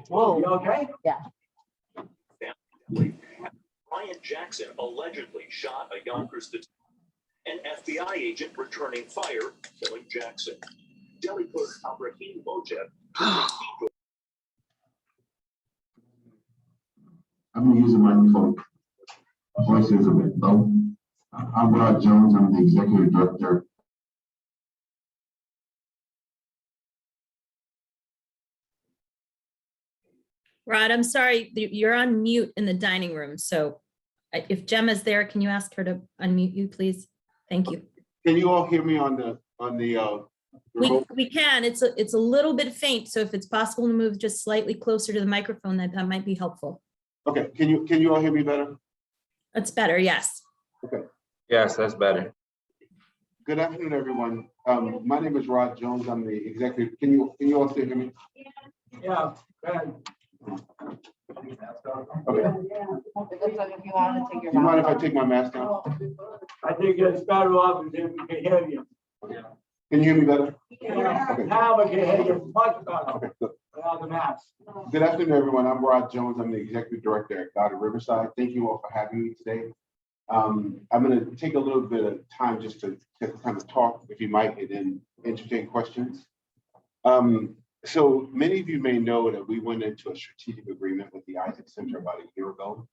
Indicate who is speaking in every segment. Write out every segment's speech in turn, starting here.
Speaker 1: Whoa, you okay?
Speaker 2: Yeah.
Speaker 3: Ryan Jackson allegedly shot a Yonkers detective, an FBI agent returning fire, killing Jackson. Delhi clerk Abraham Mojeb.
Speaker 4: I'm gonna use a microphone. Voice is a bit low. I'm Rod Jones. I'm the executive director.
Speaker 5: Rod, I'm sorry, you're on mute in the dining room. So if Gemma's there, can you ask her to unmute you, please? Thank you.
Speaker 4: Can you all hear me on the remote?
Speaker 5: We can. It's a little bit faint. So if it's possible to move just slightly closer to the microphone, that might be helpful.
Speaker 4: Okay, can you all hear me better?
Speaker 5: That's better. Yes.
Speaker 4: Okay.
Speaker 6: Yes, that's better.
Speaker 4: Good afternoon, everyone. My name is Rod Jones. I'm the executive. Can you all still hear me?
Speaker 1: Yeah, go ahead.
Speaker 4: Okay.
Speaker 2: It looks like if you want to take your
Speaker 4: Do you mind if I
Speaker 2: mask
Speaker 4: take my mask down?
Speaker 1: I think it's better off if we can hear you.
Speaker 4: Can you hear me better?
Speaker 1: Now we can hear you much better
Speaker 4: Okay, good.
Speaker 1: without the mask.
Speaker 4: Good afternoon, everyone. I'm Rod Jones. I'm the executive director at God of Riverside. Thank you all for having me today. I'm going to take a little bit of time just to kind of talk, if you might, and then entertain questions. So many of you may know that we went into a strategic agreement with the Isaac Center about a year ago.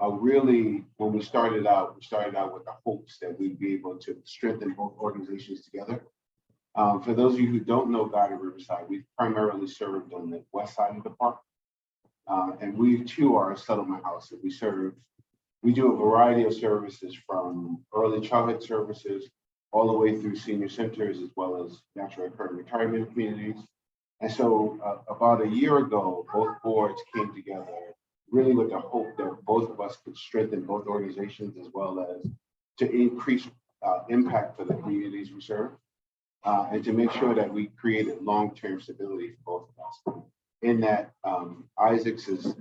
Speaker 4: Really, when we started out with the hopes that we'd be able to strengthen both organizations together. For those of you who don't know God of Riverside, we've primarily served on the west side of the park. And we too are a settlement house that we do a variety of services from early childhood services all the way through senior centers, as well as natural occurring retirement communities. And so about a year ago, both boards came together really with the hope that both of us could strengthen both organizations as well as to increase impact for the communities we serve and to make sure that we created long-term stability for both of us. In that Isaac's is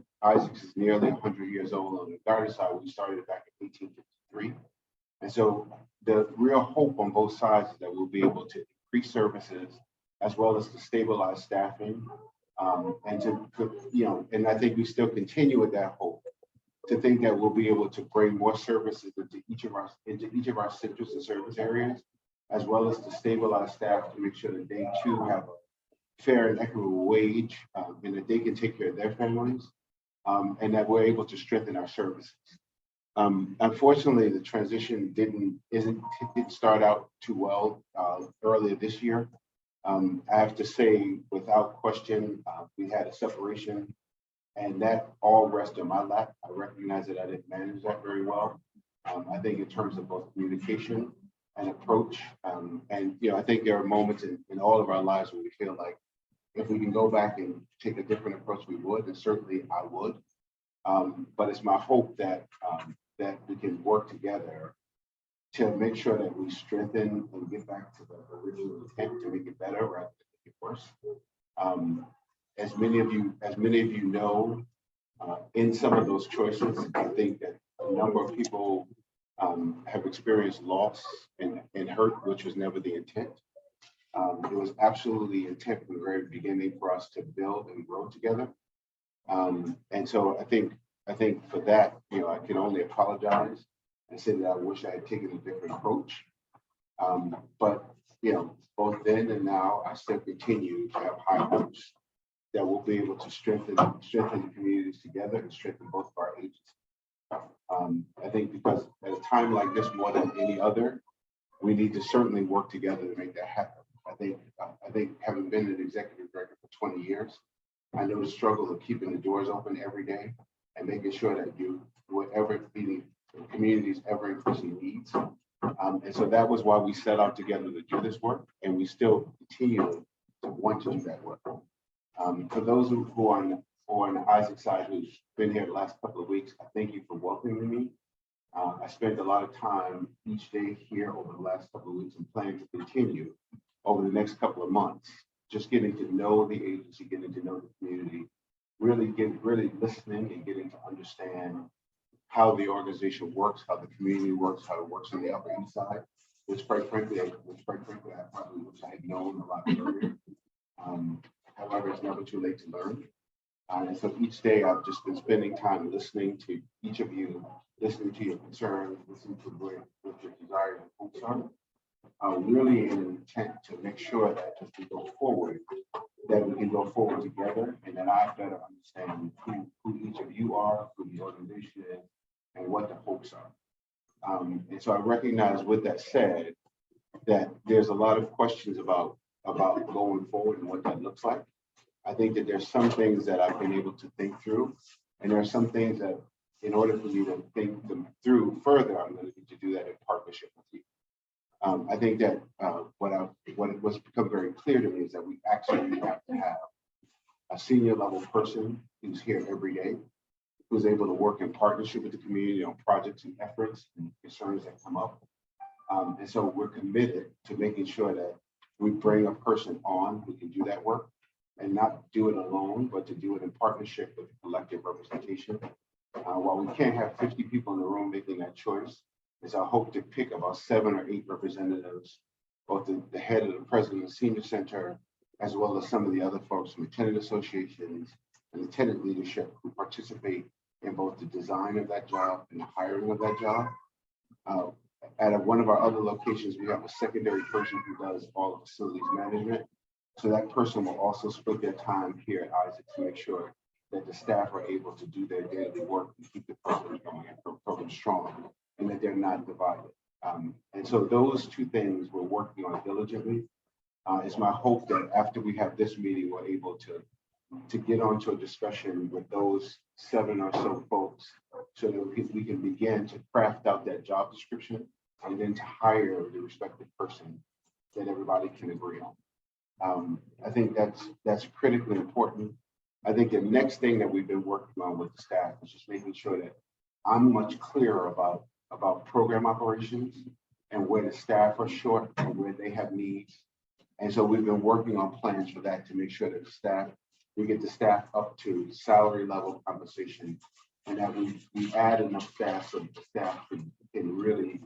Speaker 4: nearly 100 years old. On the Garda side, we started back in 1853. And so the real hope on both sides is that we'll be able to increase services as well as to stabilize staffing, and I think we still continue with that hope to think that we'll be able to bring more services into each of our centers and service areas, as well as to stabilize staff to make sure that they too have a fair and equitable wage, and that they can take care of their families, and that we're able to strengthen our services. Unfortunately, the transition didn't start out too well earlier this year. I have to say, without question, we had a separation, and that all rests on my lap. I recognize that I didn't manage that very well. I think in terms of both communication and approach, and I think there are moments in all of our lives where we feel like if we can go back and take a different approach, we would, and certainly I would. But it's my hope that that we can work together to make sure that we strengthen and get back to the original intent to make it better rather than make it worse. As many of you know, in some of those choices, I think that a number of people have experienced loss and hurt, which was never the intent. It was absolutely intent from the very beginning for us to build and grow together. And so I think for that, I can only apologize and say that I wish I had taken a different approach. But both then and now, I still continue to have high hopes that we'll be able to strengthen the communities together and strengthen both of our agencies. I think because at a time like this, more than any other, we need to certainly work together to make that happen. I think having been an executive director for 20 years, I know the struggle of keeping the doors open every day and making sure that whatever meeting the community's ever increasing needs. And so that was why we set out together to do this work, and we still continue to want to do that work. For those who are on Isaac's side, who's been here the last couple of weeks, I thank you for welcoming me. I spent a lot of time each day here over the last couple of weeks and plan to continue over the next couple of months, just getting to know the agency, getting to know the community, really listening and getting to understand how the organization works, how the community works, how it works on the Upper East Side, which quite frankly, I probably wish I had known a lot earlier. However, it's never too late to learn. And so each day I've just been spending time listening to each of you, listening to your concerns, listening to what your desires and hopes are. Really in an intent to make sure that as we go forward, that we can go forward together and that I better understand who each of you are, who the organization is, and what the hopes are. And so I recognize with that said, that there's a lot of questions about going forward and what that looks like. I think that there's some things that I've been able to think through, and there are some things that in order for me to think them through further, I'm going to need to do that in partnership with you. I think that what's become very clear to me is that we actually have to have a senior level person who's here every day, who's able to work in partnership with the community on projects and efforts and concerns that come up. And so we're committed to making sure that we bring a person on who can do that work and not do it alone, but to do it in partnership with collective representation. While we can't have 50 people in the room making that choice, it's our hope to pick about 7 or 8 representatives, both the head of the president of the senior center, as well as some of the other folks from the tenant associations and the tenant leadership who participate in both the design of that job and the hiring of that job. At one of our other locations, we have a secondary person who does all the facilities management. So that person will also split their time here at Isaac to make sure that the staff are able to do their daily work and keep the program going and the program strong, and that they're not divided. And so those two things we're working on diligently. It's my hope that after we have this meeting, we're able to get onto a discussion with those 7 or so folks so that we can begin to craft out that job description and then to hire the respective person that everybody can agree on. I think that's critically important. I think the next thing that we've been working on with the staff is just making sure that I'm much clearer about program operations and where the staff are short and where they have needs. And so we've been working on plans for that to make sure that we get the staff up to salary level compensation and that we add enough staff so that the staff can really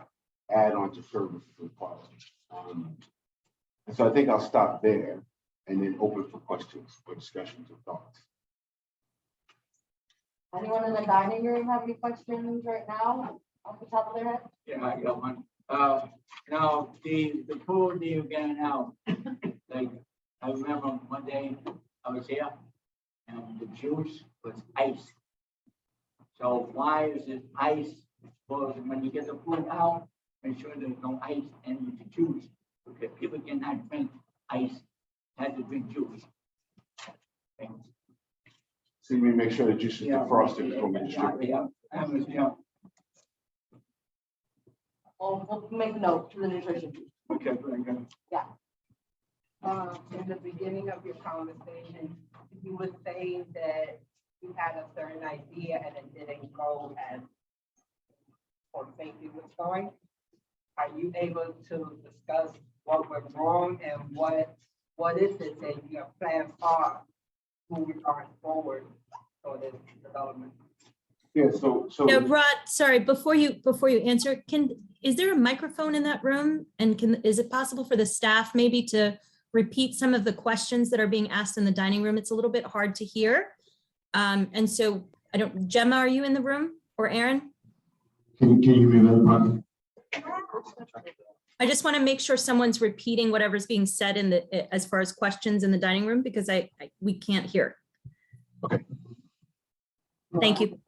Speaker 4: add on to services and quality. And so I think I'll stop there and then open for questions or discussions or thoughts.
Speaker 2: Anyone in the dining room have any questions right now off the top of their head?
Speaker 1: Yeah, I got one. Now, the food you're getting out, like, I remember one day I was here and the juice was ice. So why is it ice? Well, when you get the food out, make sure there's no ice in the juice, because people cannot drink ice, have to drink juice. Thanks.
Speaker 4: So we make sure the juice is defrosted before we distribute.
Speaker 1: Yeah.
Speaker 2: We'll make a note to the nutrition.
Speaker 1: Okay, very good.
Speaker 6: In the beginning of your conversation, you were saying that you had a certain idea and it didn't go as or safety was going. Are you able to discuss what went wrong and what is it that your plans are moving forward for this development?
Speaker 4: Yeah, so
Speaker 5: No, Rod, sorry, before you answer, is there a microphone in that room? And is it possible for the staff maybe to repeat some of the questions that are being asked in the dining room? It's a little bit hard to hear. And so Gemma, are you in the room, or Aaron?
Speaker 4: can you hear me, Madam?
Speaker 5: I just want to make sure someone's repeating whatever's being said as far as questions in the dining room, because we can't hear.
Speaker 4: Okay.
Speaker 5: Thank you.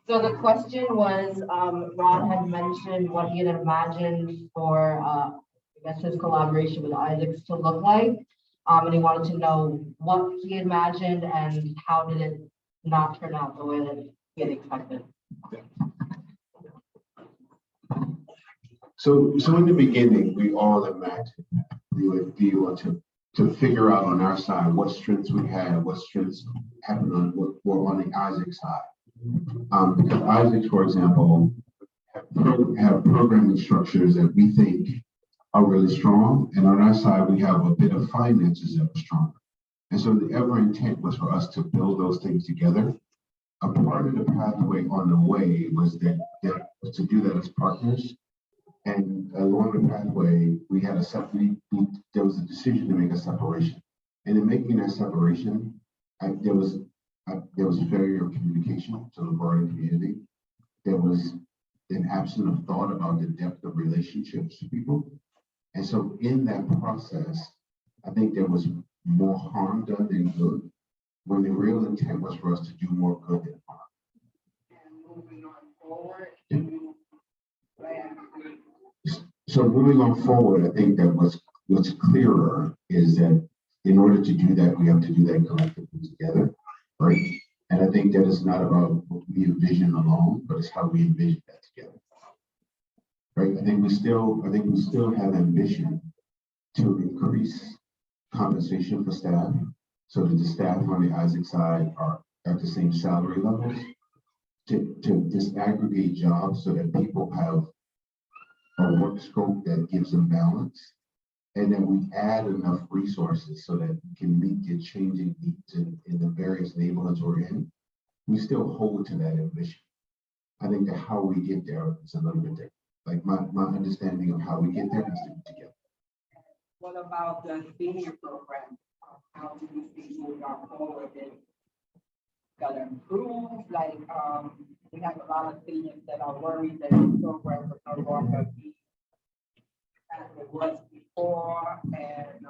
Speaker 2: So the question was, Ron had mentioned what he had imagined for, I guess his collaboration with Isaacs to look like. And he wanted to know what he imagined and how did it not turn out the way that he had expected.
Speaker 4: So in the beginning, we all imagined we would be able to figure out on our side what strengths we had, what strengths happened on what were on the Isaac side. Because Isaac, for example, have programming structures that we think are really strong, and on our side we have a bit of finances that are stronger. And so the ever intent was for us to build those things together. A part of the pathway on the way was that to do that as partners. And along the pathway, we had there was a decision to make a separation. And in making that separation, there was failure of communication to the broader community. There was an absence of thought about the depth of relationships to people. And so in that process, I think there was more harm done than good, when the real intent was for us to do more good than harm.
Speaker 6: And moving on forward, do you plan to
Speaker 4: So moving on forward, I think that what's clearer is that in order to do that, we have to do that collectively together, right? And I think that it's not about what we envision alone, but it's how we envision that together. Right? I think we still have ambition to increase compensation for staff so that the staff on the Isaac side are at the same salary levels, to disaggregate jobs so that people have a work scope that gives them balance, and then we add enough resources so that we can meet the changing needs in the various neighborhoods we're in. We still hold to that ambition. I think that how we get there is a little bit different. Like my understanding of how we get there has to be together.
Speaker 6: What about the senior program? How do you see moving on forward? Is gonna improve? Like, we have a lot of seniors that are worried that the program will no longer be as it was before. And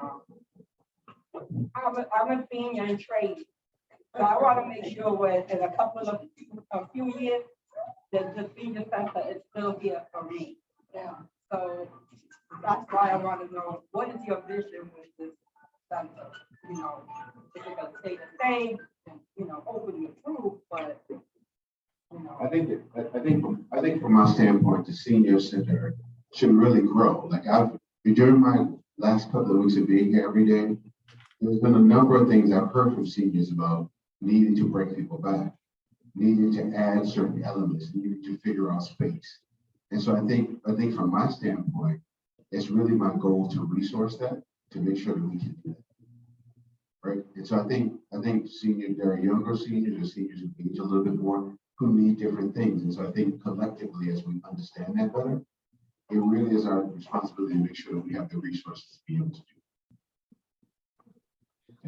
Speaker 6: I'm a senior in trade, so I want to make sure in a few years that the senior center is still here for me. Yeah. So that's why I want to know, what is your vision with this center? You know, is it gonna stay the same? And, you know, open the proof, but you know.
Speaker 4: I think from my standpoint, the senior center should really grow. Like during my last couple of weeks of being here every day, there's been a number of things I've heard from seniors about needing to bring people back, needing to add certain elements, needing to figure out space. And so I think from my standpoint, it's really my goal to resource that, to make sure that we can do that. Right. And so I think seniors, there are younger seniors or seniors who age a little bit more, who need different things. And so I think collectively, as we understand that better, it really is our responsibility to make sure that we have the resources to be able to do.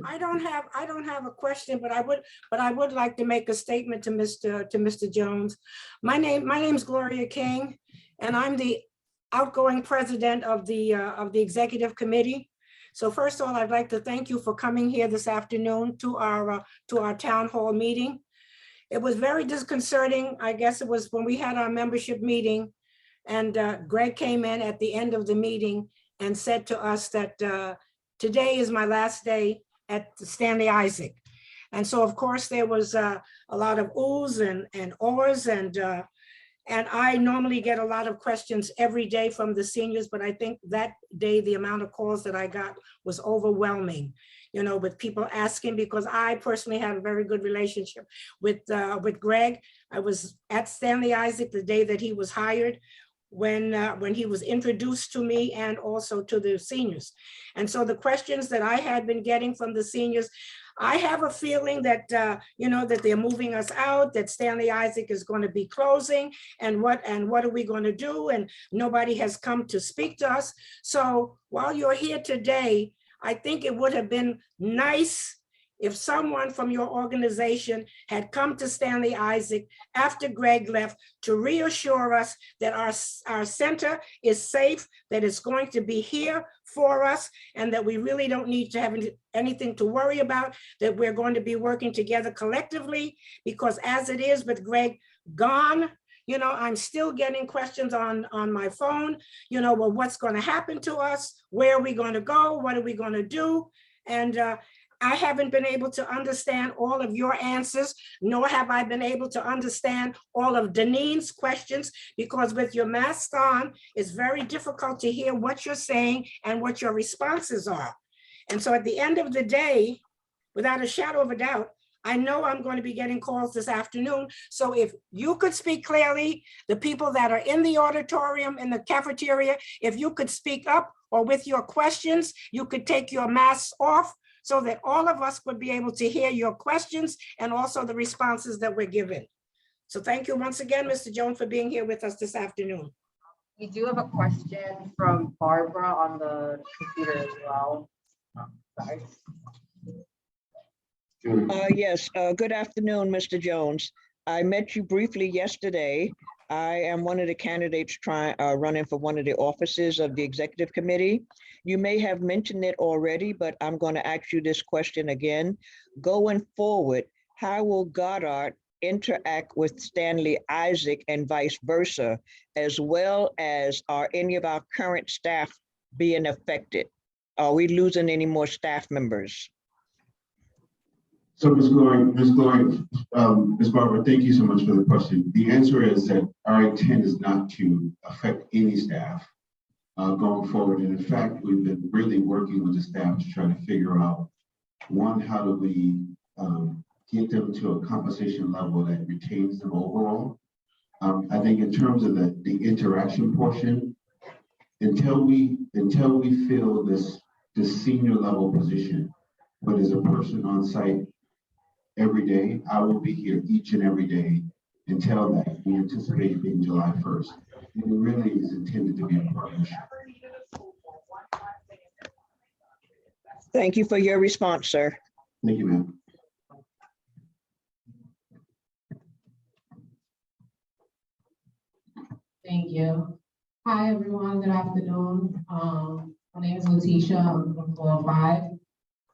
Speaker 7: I don't have a question, but I would like to make a statement to Mr. Jones. My name's Gloria King, and I'm the outgoing president of the executive committee. So first of all, I'd like to thank you for coming here this afternoon to our town hall meeting. It was very disconcerting. I guess it was when we had our membership meeting, and Greg came in at the end of the meeting and said to us that today is my last day at Stanley Isaac. And so of course there was a lot of oohs and ahs, and I normally get a lot of questions every day from the seniors, but I think that day the amount of calls that I got was overwhelming, you know, with people asking, because I personally had a very good relationship with Greg. I was at Stanley Isaac the day that he was hired, when he was introduced to me and also to the seniors. And so the questions that I had been getting from the seniors, I have a feeling that, you know, that they're moving us out, that Stanley Isaac is going to be closing, and what are we going to do? And nobody has come to speak to us. So while you're here today, I think it would have been nice if someone from your organization had come to Stanley Isaac after Greg left to reassure us that our center is safe, that it's going to be here for us, and that we really don't need to have anything to worry about, that we're going to be working together collectively, because as it is with Greg gone, you know, I'm still getting questions on my phone, you know, well, what's going to happen to us? Where are we going to go? What are we going to do? And I haven't been able to understand all of your answers, nor have I been able to understand all of Denine's questions, because with your mask on, it's very difficult to hear what you're saying and what your responses are. And so at the end of the day, without a shadow of a doubt, I know I'm going to be getting calls this afternoon. So if you could speak clearly, the people that are in the auditorium, in the cafeteria, if you could speak up, or with your questions, you could take your masks off, so that all of us would be able to hear your questions and also the responses that we're given. So thank you once again, Mr. Jones, for being here with us this afternoon.
Speaker 2: We do have a question from Barbara on the computer as well. Sorry.
Speaker 8: Yes, good afternoon, Mr. Jones. I met you briefly yesterday. I am one of the candidates running for one of the offices of the executive committee. You may have mentioned it already, but I'm going to ask you this question again. Going forward, how will Goddard interact with Stanley Isaac and vice versa, as well as are any of our current staff being affected? Are we losing any more staff members?
Speaker 4: So Ms. Barbara, thank you so much for the question. The answer is that our intent is not to affect any staff going forward. And in fact, we've been really working with the staff to try to figure out, one, how do we get them to a compensation level that retains them overall. I think in terms of the interaction portion, until we fill this senior level position, but as a person on site every day, I will be here each and every day until that. We anticipate it being July 1st. And it really is intended to be a partnership.
Speaker 8: Thank you for your response, sir.
Speaker 4: Thank you, ma'am.
Speaker 9: Thank you. Hi, everyone. Good afternoon. My name is Letitia. I'm from 405.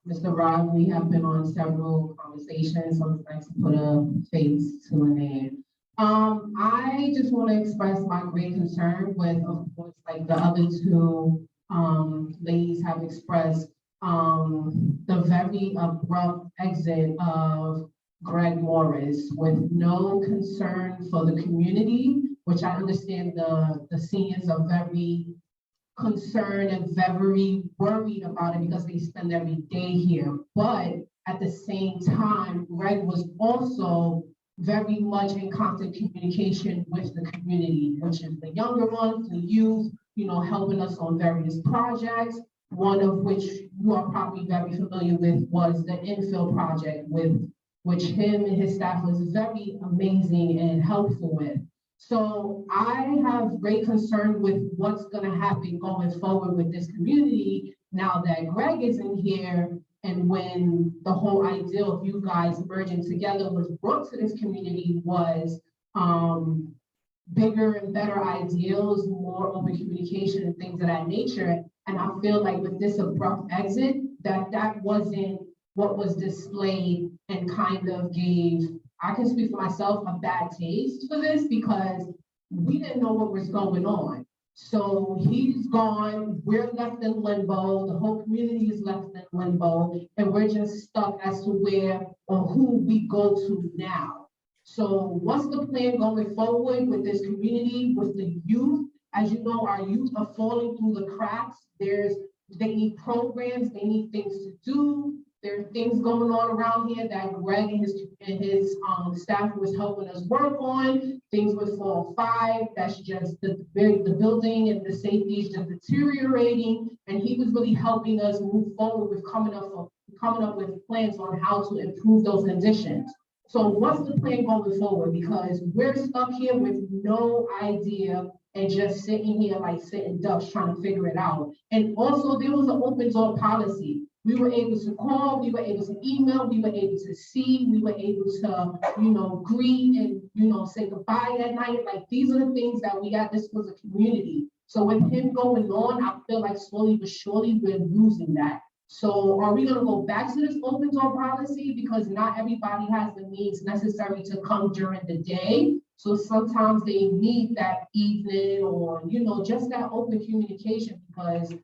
Speaker 9: Mr. Rob, we have been on several conversations, so it's nice to put a face to a name. I just want to express my great concern with, of course, like the other two ladies have expressed, the very abrupt exit of Greg Morris with no concern for the community, which I understand the seniors are very concerned and very worried about it because they spend every day here. But at the same time, Greg was also very much in constant communication with the community, which is the younger ones, the youth, helping us on various projects. One of which you are probably very familiar with was the infill project, with which him and his staff was very amazing and helpful with. So I have great concern with what's going to happen going forward with this community now that Greg isn't here, and when the whole idea of you guys merging together was brought to this community was bigger and better ideals, more open communication and things of that nature. And I feel like with this abrupt exit, that wasn't what was displayed and kind of gave, I can speak for myself, a bad taste for this because we didn't know what was going on. So he's gone, we're left in limbo, the whole community is left in limbo, and we're just stuck as to where or who we go to now. So what's the plan going forward with this community, with the youth? As you know, our youth are falling through the cracks. They need programs, they need things to do. There are things going on around here that Greg and his staff was helping us work on. Things with Fall 5, that's just the building and the safety is just deteriorating. And he was really helping us move forward with coming up with plans on how to improve those conditions. So what's the plan going forward? Because we're stuck here with no idea and just sitting here like sitting ducks trying to figure it out. And also there was an open door policy. We were able to call, we were able to email, we were able to see, we were able to, greet and, say goodbye at night. Like these are the things that we got. This was a community. So with him going on, I feel like slowly but surely we're losing that. So are we going to go back to this open door policy? Because not everybody has the means necessary to come during the day. So sometimes they need that evening or, just that open communication because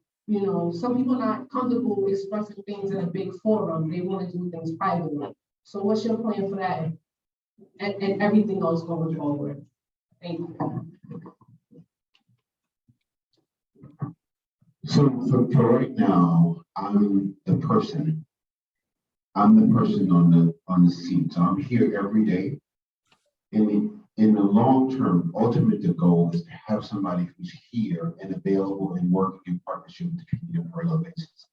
Speaker 9: some people are not comfortable expressing things in a big forum. They want to do things privately. So what's your plan for that and everything else going forward? Thank you.
Speaker 4: So for right now, I'm the person on the seat. So I'm here every day. In the long term, ultimately the goal is to have somebody who's here and available and working in partnership with the community on a regular basis.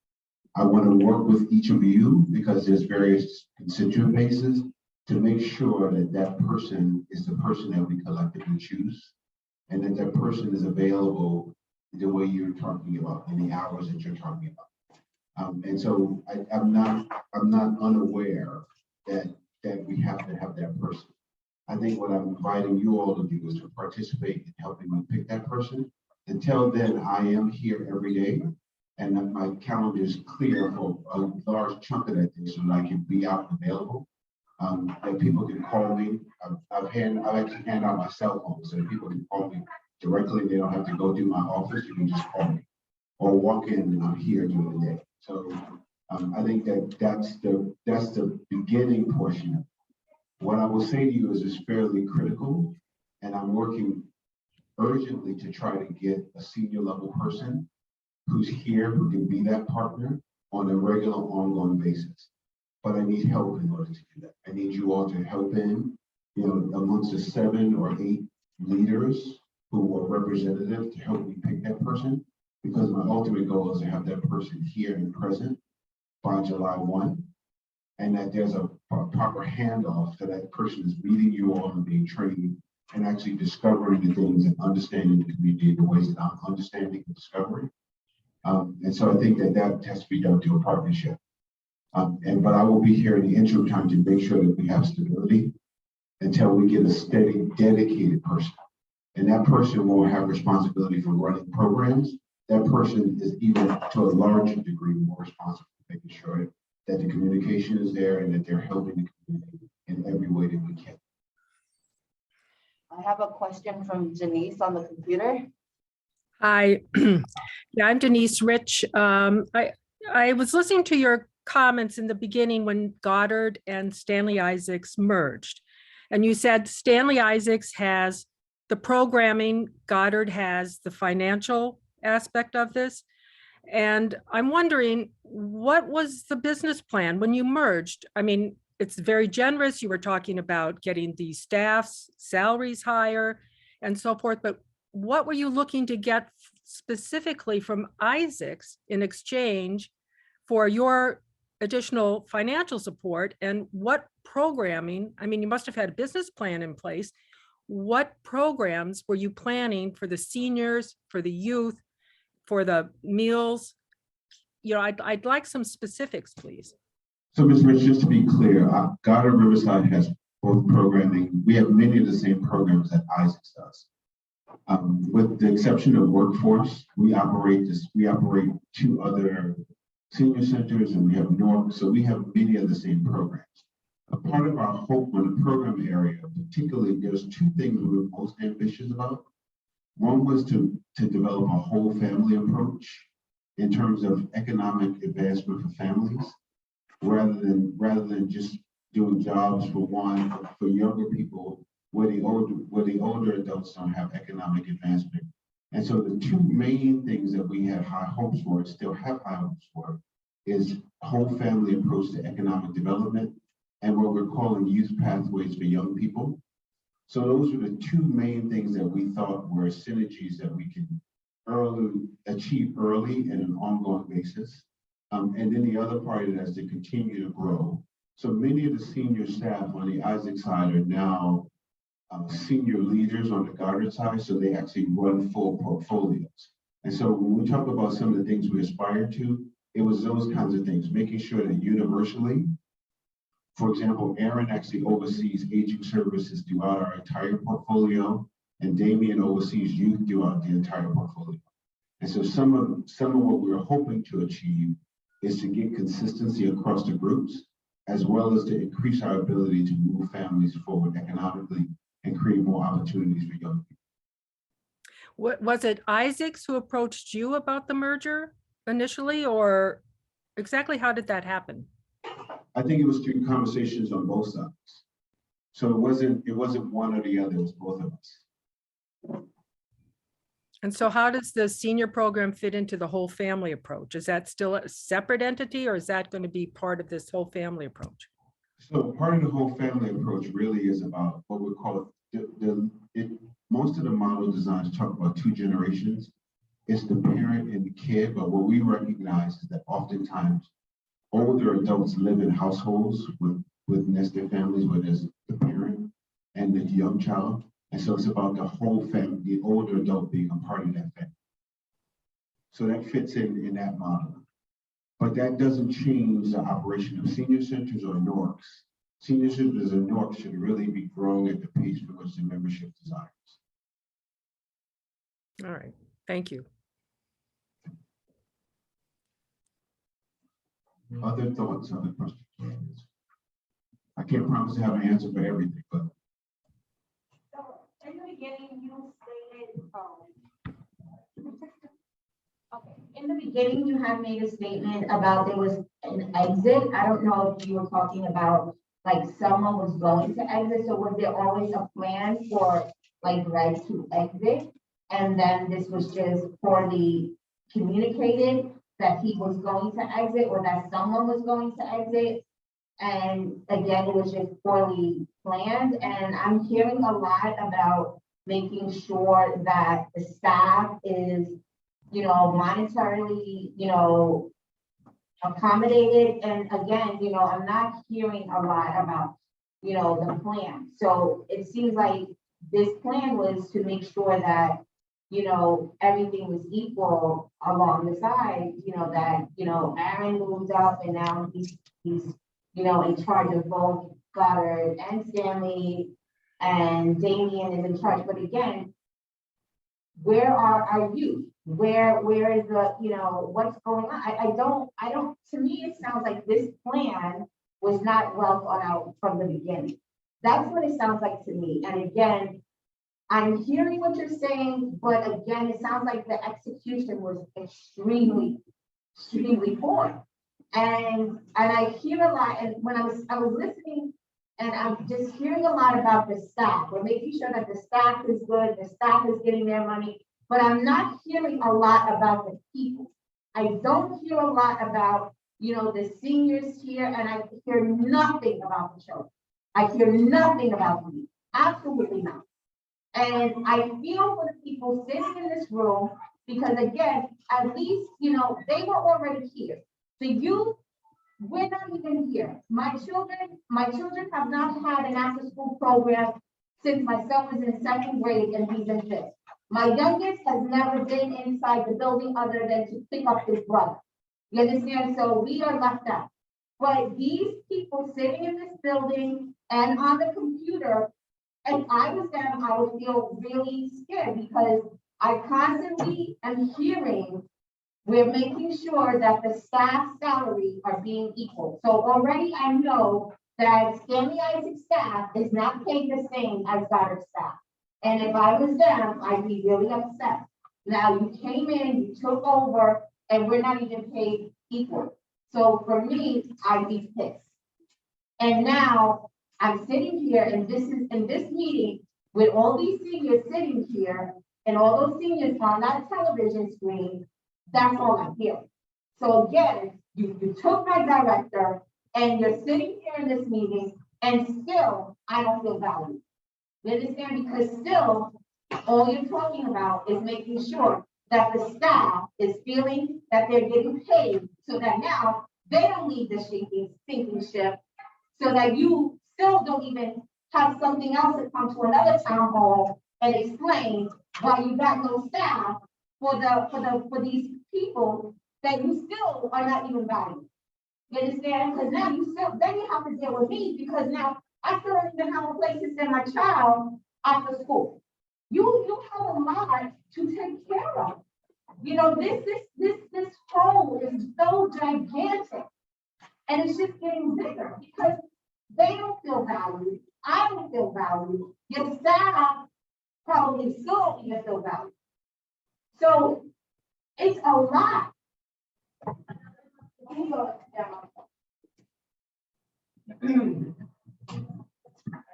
Speaker 4: I want to work with each of you because there's various constituent bases to make sure that that person is the person that we collectively choose and that that person is available the way you're talking about in the hours that you're talking about. And so I'm not unaware that we have to have that person. I think what I'm inviting you all to do is to participate in helping me pick that person. Until then, I am here every day, and that my calendar is clear for a large chunk of that day so that I can be out and available. That people can call me. I've actually handed out my cell phone so that people can call me directly. They don't have to go through my office. You can just call me or walk in, and I'm here during the day. So I think that's the beginning portion of it. What I will say to you is it's fairly critical, and I'm working urgently to try to get a senior level person who's here, who can be that partner on a regular ongoing basis. But I need help in order to do that. I need you all to help in, amongst the 7 or 8 leaders who are representative to help me pick that person, because my ultimate goal is to have that person here and present by July 1, and that there's a proper handoff so that person is meeting you all and being trained and actually discovering the things and understanding the community in the ways that I'm understanding and discovering. And so I think that has to be done through a partnership. But I will be here in the interim time to make sure that we have stability until we get a steady, dedicated person. And that person will have responsibility for running programs. That person is even to a larger degree more responsible for making sure that the communication is there and that they're helping the community in every way that we can.
Speaker 2: I have a question from Denise on the computer.
Speaker 10: Hi, yeah, I'm Denise Rich. I was listening to your comments in the beginning when Goddard and Stanley Isaacs merged. And you said Stanley Isaacs has the programming, Goddard has the financial aspect of this. And I'm wondering, what was the business plan when you merged? I mean, it's very generous. You were talking about getting the staff's salaries higher and so forth, but what were you looking to get specifically from Isaacs in exchange for your additional financial support, and what programming? I mean, you must have had a business plan in place. What programs were you planning for the seniors, for the youth, for the meals? I'd like some specifics, please.
Speaker 4: So, Ms. Rich, just to be clear, Goddard Riverside has both programming. We have many of the same programs that Isaacs does. With the exception of workforce, we operate 2 other senior centers, and we have North, so we have many of the same programs. A part of our hope on the program area, particularly, there's 2 things we were most ambitious about. One was to develop a whole family approach in terms of economic advancement for families, rather than just doing jobs for younger people where the older adults don't have economic advancement. And so the 2 main things that we have high hopes for, and still have high hopes for, is whole family approach to economic development and what we're calling youth pathways for young people. So those were the 2 main things that we thought were synergies that we can achieve early and an ongoing basis. And then the other part of that is to continue to grow. So many of the senior staff on the Isaac side are now senior leaders on the Goddard side, so they actually run full portfolios. And so when we talk about some of the things we aspire to, it was those kinds of things, making sure that universally, for example, Aaron actually oversees aging services throughout our entire portfolio, and Damien oversees youth throughout the entire portfolio. And so some of what we're hoping to achieve is to get consistency across the groups, as well as to increase our ability to move families forward economically and create more opportunities for young people.
Speaker 10: Was it Isaacs who approached you about the merger initially, or exactly how did that happen?
Speaker 4: I think it was through conversations on both sides. So it wasn't one or the other, it was both of us.
Speaker 10: And so how does the senior program fit into the whole family approach? Is that still a separate entity, or is that going to be part of this whole family approach?
Speaker 4: So part of the whole family approach really is about what we call most of the model designs talk about 2 generations. It's the parent and the kid, but what we recognize is that oftentimes older adults live in households with nested families where there's the parent and the young child. And so it's about the whole family, the older adult being a part of that family. So that fits in that model. But that doesn't change the operation of senior centers or NORCs. senior citizens in Newark should really be growing at the pace for which the membership desires.
Speaker 10: All right, thank you.
Speaker 4: Other thoughts, other questions? I can't promise to have an answer for everything, but
Speaker 2: So in the beginning, you stated, okay, in the beginning, you had made a statement about there was an exit. I don't know if you were talking about like someone was going to exit. So was there always a plan for like Greg to exit? And then this was just poorly communicated that he was going to exit or that someone was going to exit? And again, it was just poorly planned. And I'm hearing a lot about making sure that the staff is, you know, monetarily, you know, accommodated. And again, you know, I'm not hearing a lot about, you know, the plan. So it seems like this plan was to make sure that, you know, everything was equal along the side, you know, that, you know, Aaron moved up and now he's, you know, in charge of both Goddard and Stanley, and Damien is in charge. But again, where are our youth? Where is the, you know, what's going on? I don't, to me, it sounds like this plan was not well thought out from the beginning. That's what it sounds like to me. And again, I'm hearing what you're saying, but again, it sounds like the execution was extremely poor. And I hear a lot, and when I was listening, and I'm just hearing a lot about the staff. We're making sure that the staff is good, the staff is getting their money, but I'm not hearing a lot about the people. I don't hear a lot about, you know, the seniors here, and I hear nothing about the children. I hear nothing about them, absolutely not. And I feel for the people sitting in this room, because again, at least, you know, they were already here. The youth, we're not even here. My children have not had an after-school program since my son was in second grade and he's in fifth. My youngest has never been inside the building other than to pick up his brother. You understand? So we are left out. But these people sitting in this building and on the computer, and I was them, I would feel really scared because I constantly am hearing we're making sure that the staff salaries are being equal. So already I know that Stanley Isaac's staff is not paid the same as Goddard staff. And if I was them, I'd be really upset. Now you came in, you took over, and we're not even paid equal. So for me, I'd be pissed. And now I'm sitting here and this is in this meeting with all these seniors sitting here and all those seniors on that television screen. That's all I'm hearing. So again, you took my director and you're sitting here in this meeting and still I don't feel valued. You understand? Because still all you're talking about is making sure that the staff is feeling that they're getting paid so that now they don't leave the sinking ship, so that you still don't even have something else to come to another town hall and explain why you got no staff for these people that you still are not even valuing. You understand? Because now then you have to deal with me because now I still don't even have a place to send my child after school. You have a lot to take care of. You know, this hole is so gigantic and it's just getting bigger because they don't feel valued. I don't feel valued. Your staff probably still don't even feel valued. So it's a lot.
Speaker 1: I don't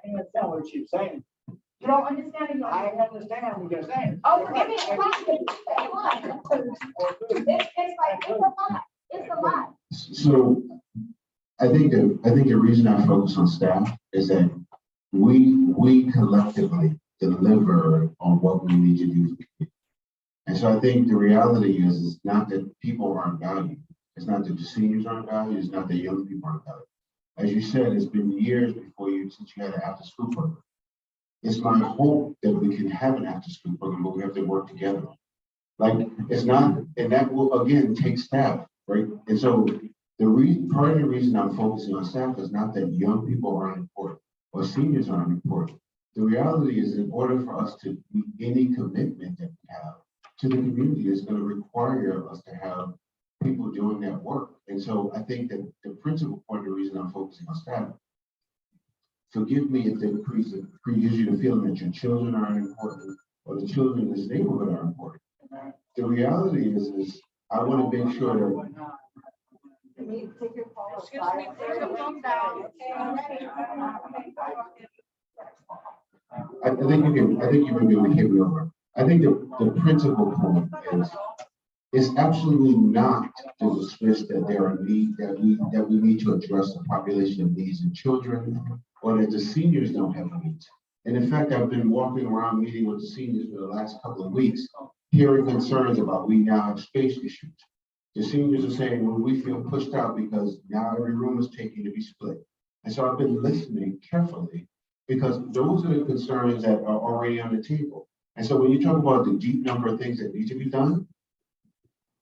Speaker 1: understand what she's saying.
Speaker 2: You don't understand it?
Speaker 1: I understand what you're saying.
Speaker 2: Oh, forgive me, it's a lot. It's a lot.
Speaker 4: so I think the reason I focus on staff is that we collectively deliver on what we need to do for the community. And so I think the reality is not that people aren't valued. It's not that the seniors aren't valued. It's not that young people aren't valued. As you said, it's been years since you had an after-school program. It's my hope that we can have an after-school program, but we have to work together. Like it's not, and that will again take staff, right? And so Part of the reason I'm focusing on staff is not that young people aren't important or seniors aren't important. The reality is, in order for us to meet any commitment that we have to the community, is going to require us to have people doing that work. And so I think that the principal part of the reason I'm focusing on staff, forgive me if it gives you the feeling that your children aren't important or the children in this neighborhood are important. The reality is I want to make sure that
Speaker 6: Excuse me, take the phone down.
Speaker 4: I think you may be able to hear me over. I think the principal point is absolutely not to dismiss that there are needs that we need to address the population of needs in children, or that the seniors don't have needs. And in fact, I've been walking around meeting with the seniors for the last couple of weeks, hearing concerns about we now have space issues. The seniors are saying, well, we feel pushed out because now every room is taken to be split. And so I've been listening carefully, because those are the concerns that are already on the table. And so when you talk about the deep number of things that need to be done,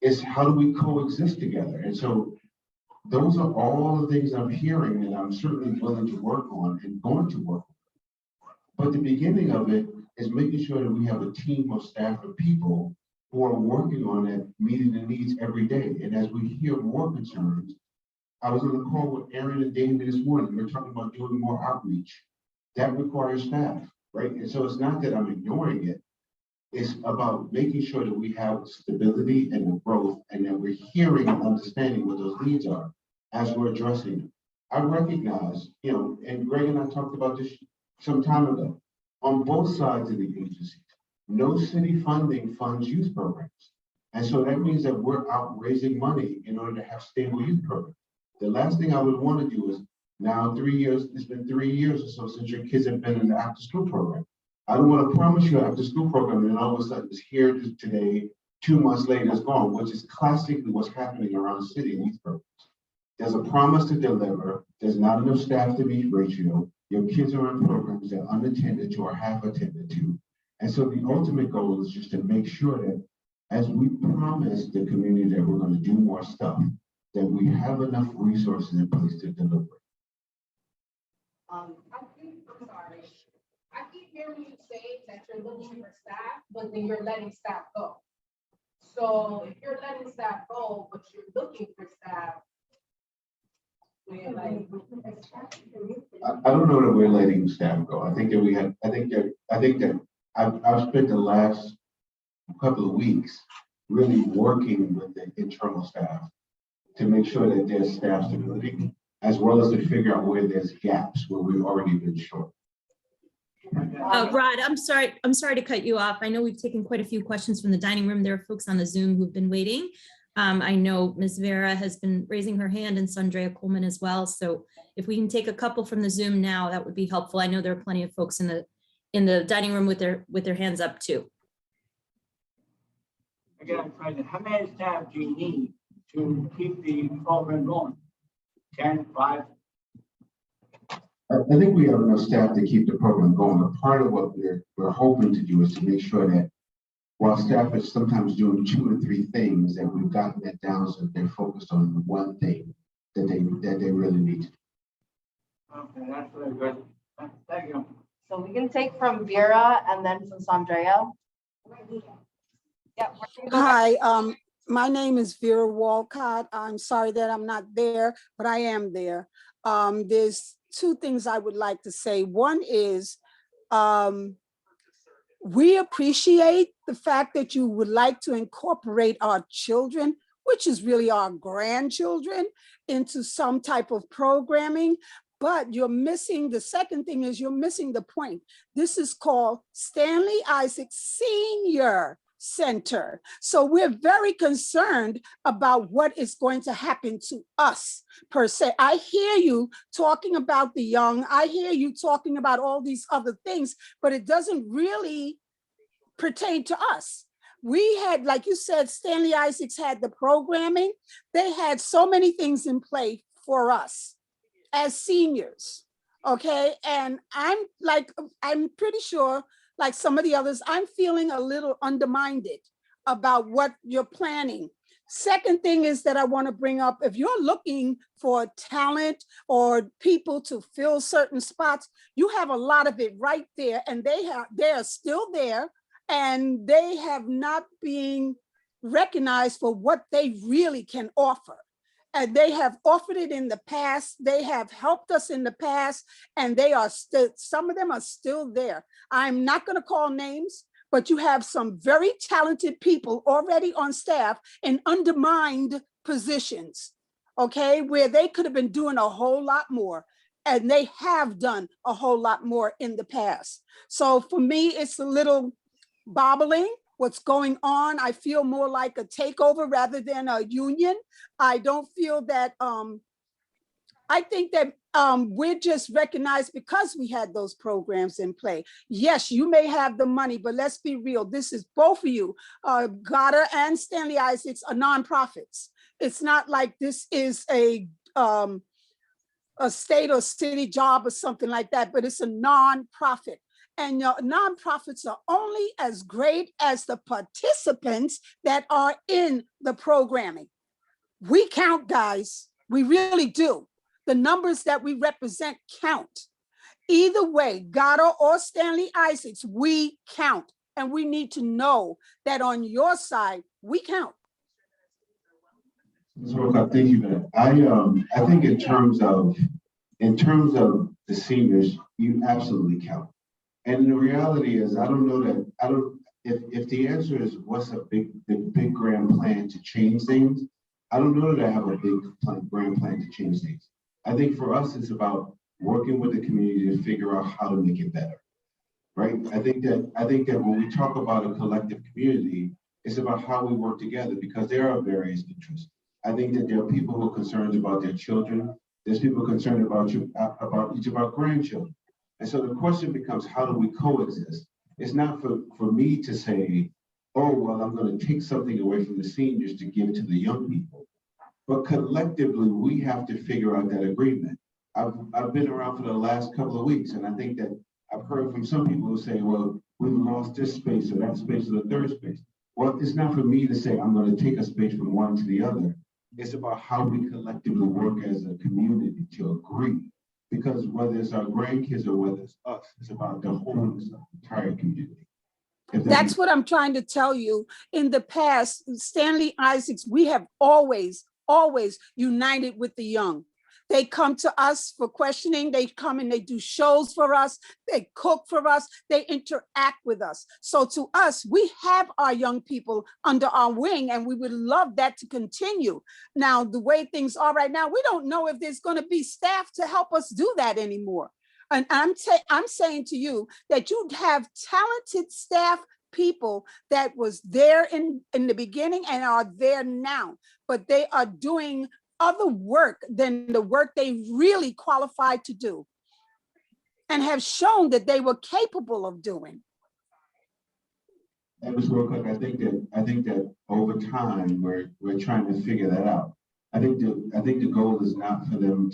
Speaker 4: it's how do we coexist together? And so those are all the things I'm hearing that I'm certainly willing to work on and going to work on. But the beginning of it is making sure that we have a team of staff of people who are working on it, meeting the needs every day. And as we hear more concerns, I was on the call with Aaron and David this morning. We're talking about doing more outreach. That requires staff, right? And so it's not that I'm ignoring it. It's about making sure that we have stability and the growth, and that we're hearing and understanding what those needs are as we're addressing them. I recognize, and Greg and I talked about this some time ago, on both sides of the agency, no city funding funds youth programs. And so that means that we're out raising money in order to have stable youth programs. The last thing I would want to do is, now 3 years, it's been 3 years or so since your kids have been in the after school program. I don't want to promise you an after school program and then all of a sudden it's here today, 2 months later it's gone, which is classically what's happening around the city in youth programs. There's a promise to deliver, there's not enough staff to meet ratio, your kids are in programs that are unattended to or half attended to. And so the ultimate goal is just to make sure that as we promise the community that we're going to do more stuff, that we have enough resources in place to deliver.
Speaker 9: I'm sorry. I keep hearing you say that you're looking for staff, but then you're letting staff go. So if you're letting staff go, but you're looking for staff,
Speaker 4: I don't know that we're letting staff go. I think that I've spent the last couple of weeks really working with the internal staff to make sure that there's staff stability, as well as to figure out where there's gaps where we've already been short.
Speaker 5: Rod, I'm sorry to cut you off. I know we've taken quite a few questions from the dining room. There are folks on the Zoom who've been waiting. I know Ms. Vera has been raising her hand, and Sandrea Coleman as well. So if we can take a couple from the Zoom now, that would be helpful. I know there are plenty of folks in the dining room with their hands up too.
Speaker 1: Again, President, how many staff do you need to keep the program going? 10, 5?
Speaker 4: I think we have enough staff to keep the program going, but part of what we're hoping to do is to make sure that while staff is sometimes doing 2 or 3 things, that we've gotten that down so that they're focused on the one thing that they really need to do.
Speaker 1: Okay, that's very good. Thank you.
Speaker 2: So we can take from Vera and then from Sandrea. Yep.
Speaker 7: Hi, my name is Vera Walcott. I'm sorry that I'm not there, but I am there. There's 2 things I would like to say. One is, we appreciate the fact that you would like to incorporate our children, which is really our grandchildren, into some type of programming, but you're missing, the second thing is you're missing the point. This is called Stanley Isaacs Senior Center. So we're very concerned about what is going to happen to us per se. I hear you talking about the young. I hear you talking about all these other things, but it doesn't really pertain to us. We had, like you said, Stanley Isaacs had the programming. They had so many things in play for us as seniors, okay? And I'm pretty sure, like some of the others, I'm feeling a little undermined about what you're planning. Second thing is that I want to bring up, if you're looking for talent or people to fill certain spots, you have a lot of it right there, and they are still there, and they have not been recognized for what they really can offer. And they have offered it in the past. They have helped us in the past, and they are still, some of them are still there. I'm not going to call names, but you have some very talented people already on staff in undermined positions, okay, where they could have been doing a whole lot more. And they have done a whole lot more in the past. So for me, it's a little bobbling what's going on. I feel more like a takeover rather than a union. I don't feel that, I think that we're just recognized because we had those programs in play. Yes, you may have the money, but let's be real. This is both of you, Goddard and Stanley Isaacs, are nonprofits. It's not like this is a state or city job or something like that, but it's a nonprofit. And your nonprofits are only as great as the participants that are in the programming. We count, guys. We really do. The numbers that we represent count. Either way, Goddard or Stanley Isaacs, we count. And we need to know that on your side, we count.
Speaker 4: So thank you for that. I think in terms of the seniors, you absolutely count. And the reality is, I don't know that, if the answer is what's the big grand plan to change things, I don't know that I have a grand plan to change things. I think for us, it's about working with the community to figure out how to make it better, right? I think that when we talk about a collective community, it's about how we work together, because there are various interests. I think that there are people who are concerned about their children. There's people concerned about each of our grandchildren. And so the question becomes, how do we coexist? It's not for me to say, oh, well, I'm going to take something away from the seniors to give to the young people. But collectively, we have to figure out that agreement. I've been around for the last couple of weeks, and I think that I've heard from some people who say, well, we've lost this space or that space or the third space. Well, it's not for me to say I'm going to take a space from one to the other. It's about how we collectively work as a community to agree. Because whether it's our grandkids or whether it's us, it's about the whole entire community.
Speaker 7: That's what I'm trying to tell you. In the past, Stanley Isaacs, we have always united with the young. They come to us for questioning. They come and they do shows for us. They cook for us. They interact with us. So to us, we have our young people under our wing, and we would love that to continue. Now, the way things are right now, we don't know if there's going to be staff to help us do that anymore. And I'm saying to you that you have talented staff people that was there in the beginning and are there now, but they are doing other work than the work they really qualified to do and have shown that they were capable of doing.
Speaker 4: And Ms. Wilcox, I think that over time we're trying to figure that out. I think the goal is not for them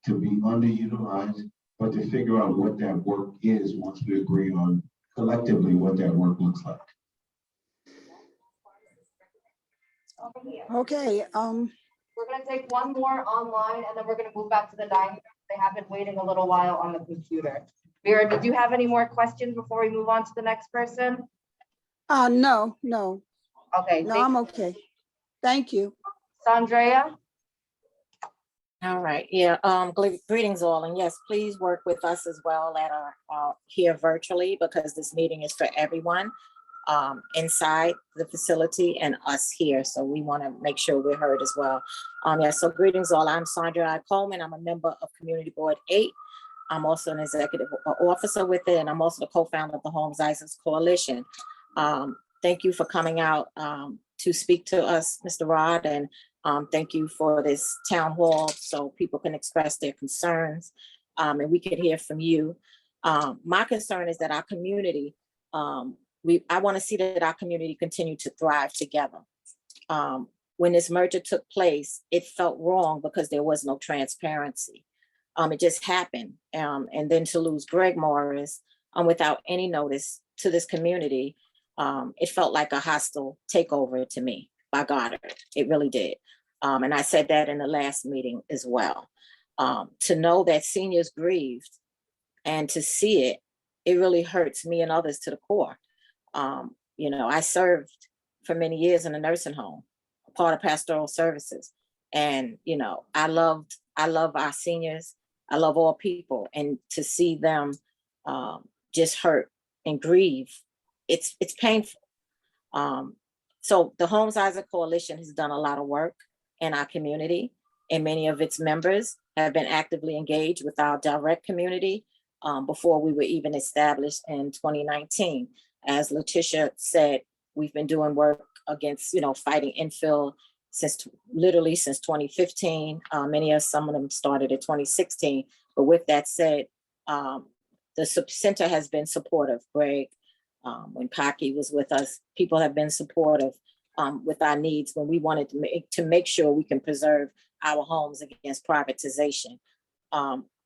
Speaker 4: to be underutilized, but to figure out what that work is once we agree on collectively what that work looks like.
Speaker 7: Okay.
Speaker 2: We're gonna take one more online, and then we're gonna move back to the dining room. They have been waiting a little while on the computer. Vera, did you have any more questions before we move on to the next person?
Speaker 7: No.
Speaker 2: Okay.
Speaker 7: No, I'm okay. Thank you.
Speaker 2: Sandrea?
Speaker 11: All right, yeah, greetings all, and yes, please work with us as well at our here virtually, because this meeting is for everyone inside the facility and us here, so we want to make sure we're heard as well. Yeah, so greetings all, I'm Sandra I. Coleman, I'm a member of Community Board 8. I'm also an executive officer with it, and I'm also the co-founder of the Holmes Isaacs Coalition. Thank you for coming out to speak to us, Mr. Rod, and thank you for this town hall so people can express their concerns and we can hear from you. My concern is that our community, I want to see that our community continue to thrive together. When this merger took place, it felt wrong because there was no transparency. It just happened. And then to lose Greg Morris without any notice to this community, it felt like a hostile takeover to me. by Goddard. It really did. And I said that in the last meeting as well. To know that seniors grieved and to see it, it really hurts me and others to the core. You know, I served for many years in a nursing home, part of pastoral services. And, you know, I love our seniors. I love all people. And to see them just hurt and grieve, it's painful. So the Homes Isaac Coalition has done a lot of work in our community, and many of its members have been actively engaged with our direct community before we were even established in 2019. As Letitia said, we've been doing work against, you know, fighting infill literally since 2015. Some of them started in 2016. But with that said, the center has been supportive. Greg, when Paki was with us, people have been supportive with our needs when we wanted to make sure we can preserve our homes against privatization.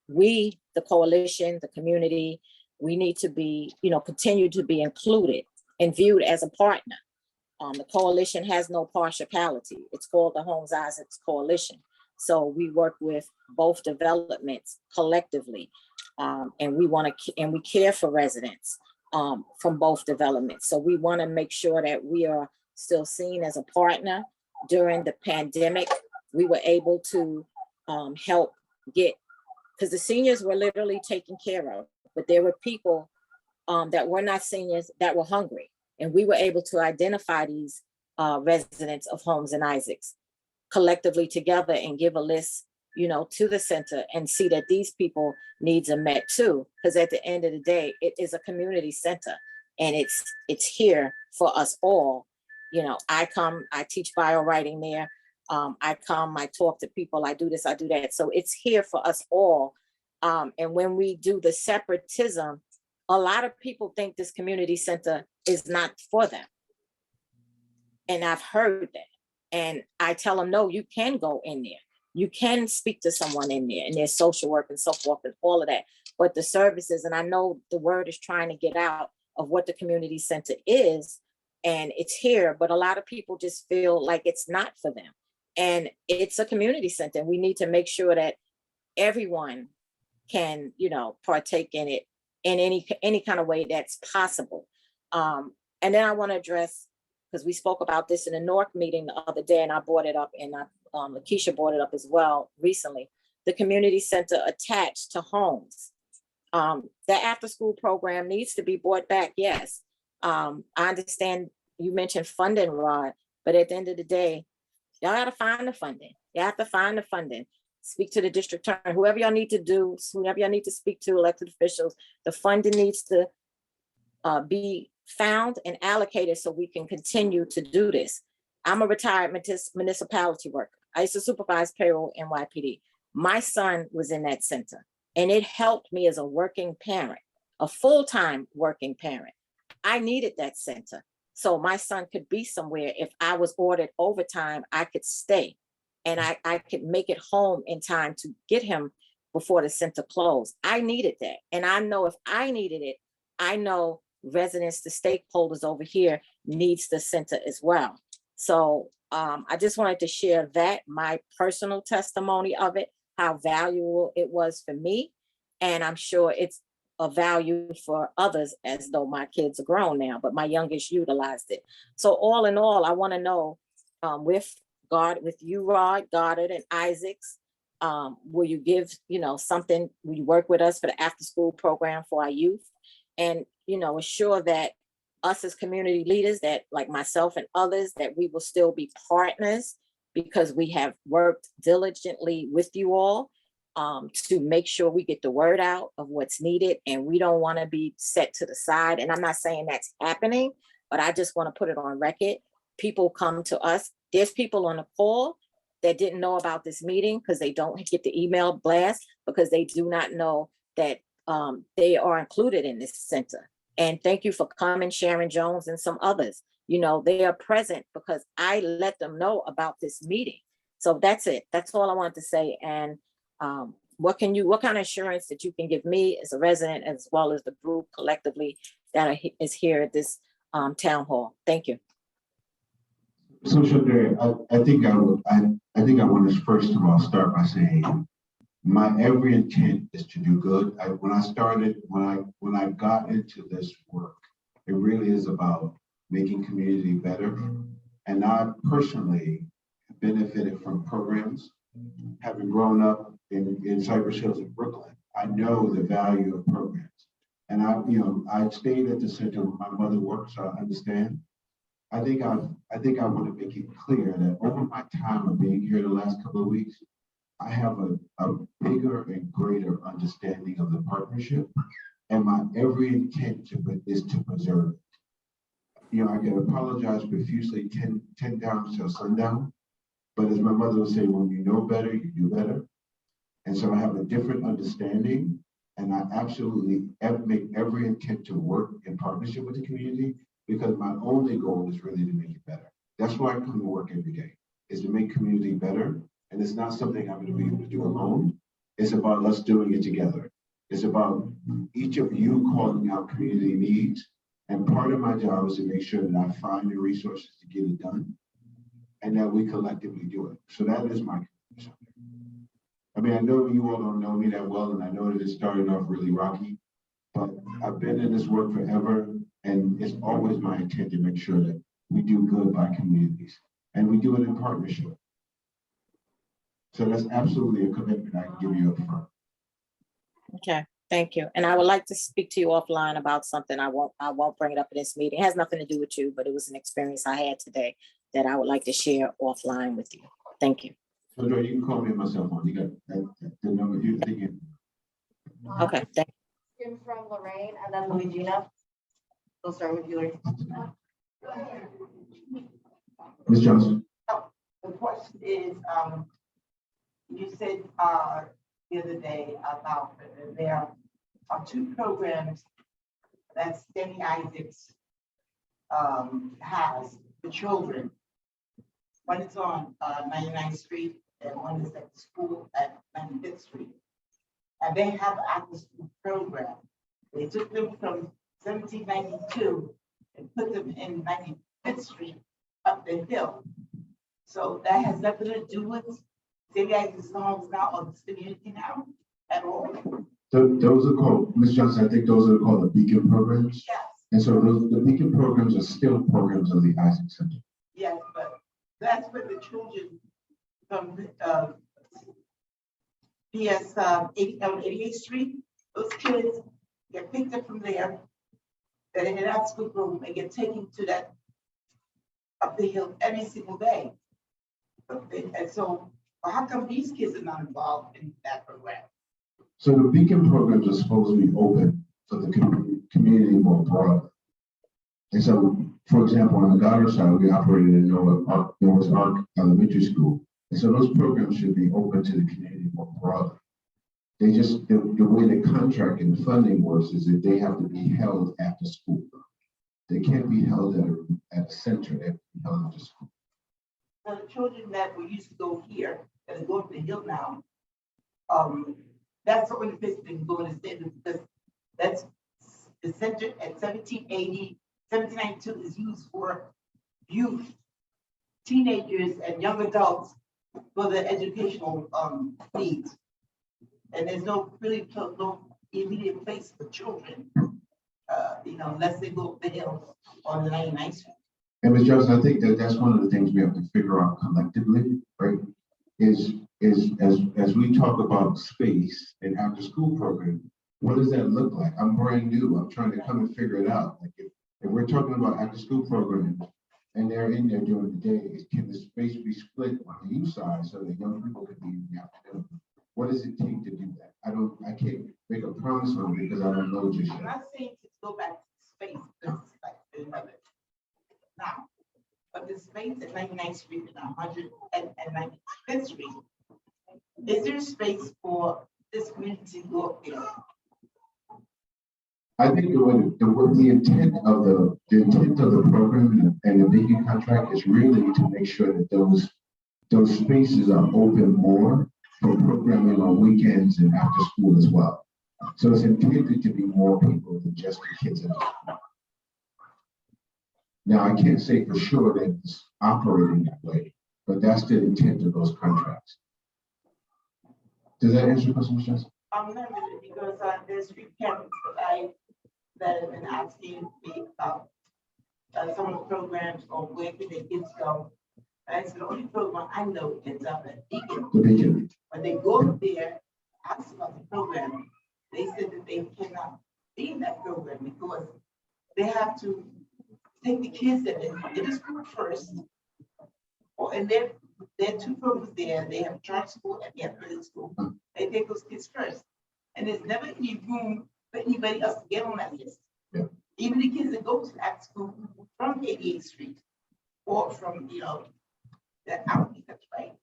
Speaker 11: We, the coalition, the community, we need to be, you know, continue to be included and viewed as a partner. The coalition has no partiality. It's called the Homes Isaac Coalition. So we work with both developments collectively, and we care for residents from both developments. So we want to make sure that we are still seen as a partner. During the pandemic, we were able to help get, because the seniors were literally taken care of, but there were people that were not seniors that were hungry. And we were able to identify these residents of Homes and Isaacs collectively together and give a list, you know, to the center and see that these people needs are met too. Because at the end of the day, it is a community center and it's here for us all. You know, I teach bio writing there. I talk to people, I do this, I do that. So it's here for us all. And when we do the separatism, a lot of people think this community center is not for them. And I've heard that. And I tell them, no, you can go in there. You can speak to someone in there and there's social work and so forth and all of that. But the services, and I know the word is trying to get out of what the community center is, and it's here, but a lot of people just feel like it's not for them. And it's a community center. And we need to make sure that everyone can, you know, partake in it in any kind of way that's possible. And then I want to address, because we spoke about this in the NORC meeting the other day, and I brought it up, and Lakeisha brought it up as well recently, the community center attached to homes. The after-school program needs to be brought back, yes. I understand you mentioned funding, Rod, but at the end of the day, y'all got to find the funding. You have to find the funding. Speak to the district attorney, whoever y'all need to do, whoever y'all need to speak to, elected officials, the funding needs to be found and allocated so we can continue to do this. I'm a retired municipality worker. I used to supervise payroll in NYPD. My son was in that center, and it helped me as a working parent, a full-time working parent. I needed that center so my son could be somewhere. If I was ordered overtime, I could stay. And I could make it home in time to get him before the center closed. I needed that. And I know if I needed it, I know residents, the stakeholders over here needs the center as well. So I just wanted to share that, my personal testimony of it, how valuable it was for me. And I'm sure it's a value for others, as though my kids are grown now, but my youngest utilized it. So all in all, I want to know with you, Rod, Goddard, and Isaacs, will you give, you know, something, will you work with us for the after school program for our youth? And, you know, ensure that us as community leaders, that like myself and others, that we will still be partners, because we have worked diligently with you all to make sure we get the word out of what's needed. And we don't want to be set to the side. And I'm not saying that's happening, but I just want to put it on record. People come to us. There's people on the call that didn't know about this meeting because they don't get the email blast, because they do not know that they are included in this center. And thank you for coming, Sharon Jones and some others. You know, they are present because I let them know about this meeting. So that's it. That's all I wanted to say. And what kind of assurance that you can give me as a resident, as well as the group collectively that is here at this town hall? Thank you.
Speaker 4: So Chandra, I think I want to first of all start by saying my every intent is to do good. When I got into this work, it really is about making community better. And I personally benefited from programs. Having grown up in Cypress Hills in Brooklyn, I know the value of programs. And I stayed at the center where my mother worked, so I understand. I think I want to make it clear that over my time of being here the last couple of weeks, I have a bigger and greater understanding of the partnership, and my every intent is to preserve it. I can apologize profusely 10 times till sundown, but as my mother would say, when you know better, you do better. And so I have a different understanding, and I absolutely make every intent to work in partnership with the community, because my only goal is really to make it better. That's why I come to work every day, is to make community better. And it's not something I'm going to be able to do alone. It's about us doing it together. It's about each of you calling out community needs. And part of my job is to make sure that I find the resources to get it done and that we collectively do it. So that is my commitment. I mean, I know you all don't know me that well, and I know that it started off really rocky, but I've been in this work forever, and it's always my intent to make sure that we do good by communities, and we do it in partnership. So that's absolutely a commitment I can give you up front.
Speaker 11: Okay, thank you. And I would like to speak to you offline about something. I won't bring it up in this meeting. It has nothing to do with you, but it was an experience I had today that I would like to share offline with you. Thank you.
Speaker 4: So Joy, you can call me on my cell phone. You got the number you're thinking.
Speaker 11: Okay, thank
Speaker 2: Question from Lorraine and then Luigina. We'll start with you, Lorraine.
Speaker 4: Ms. Johnson.
Speaker 6: The question is, you said the other day about there are two programs that Stanley Isaacs has for children. One is on 99th Street and one is at the school at 95th Street. And they have an after-school program. They took them from 1792 and put them in 95th Street up the hill. So that has nothing to do with Stanley Isaacs homes now or this community now at all.
Speaker 4: Those are called, Ms. Johnson, I think those are called the Beacon programs.
Speaker 6: Yes,
Speaker 4: And so the Beacon programs are still programs of the Isaac Center.
Speaker 6: yes, but that's where the children from PS 88th Street, those kids get picked up from there. That in that school program, they get taken to that up the hill every single day. And so how come these kids are not involved in that program?
Speaker 4: So the Beacon programs are supposed to be open for the community more broadly. And so, for example, on the Goddard side, we operated in Noah's Ark Elementary School. And so those programs should be open to the community more broadly. They just, the way the contract and the funding works is that they have to be held after school. They can't be held at a center, they have to be held at the school.
Speaker 6: So the children that were used to go here, that are going to the hill now, that's the only place they can go in the state, because that's the center at 1780, 1792 is used for youth, teenagers and young adults for their educational needs. And there's no immediate place for children, unless they go up the hill on the 99th Street.
Speaker 4: And Ms. Johnson, I think that's one of the things we have to figure out collectively, right? Is as we talk about space and after school program, what does that look like? I'm brand new. I'm trying to come and figure it out. Like if we're talking about after school programs and they're in there during the day, can the space be split on the youth side so that young people can be in the afternoon? What does it take to do that? I can't make a promise on it because I don't know just
Speaker 6: I'm
Speaker 4: yet.
Speaker 6: not saying to go back to space, because it's like another now, but the space at 99th Street and 95th Street, is there space for this community to go up there?
Speaker 4: I think the intent of the program and the Beacon contract is really to make sure that those spaces are open more for programming on weekends and after school as well. So it's intended to be more people than just the kids in the school. Now, I can't say for sure that it's operating that way, but that's the intent of those contracts. Does that answer your question, Ms. Johnson?
Speaker 12: I'm not really, because there's three parents that have been asking me about some of the programs or where can their kids go. And I said, the only program I know is up at Beacon.
Speaker 4: The Beacon.
Speaker 12: When they go up there, ask about the program, they said that they cannot be in that program because they have to take the kids that they in school first. Or and there are two programs there. They have charter school and they have early school. They take those kids first. And there's never any room for anybody else to get on that list.
Speaker 4: Yeah.
Speaker 12: Even the kids that go to that school from 88th Street or from, that out, that's right.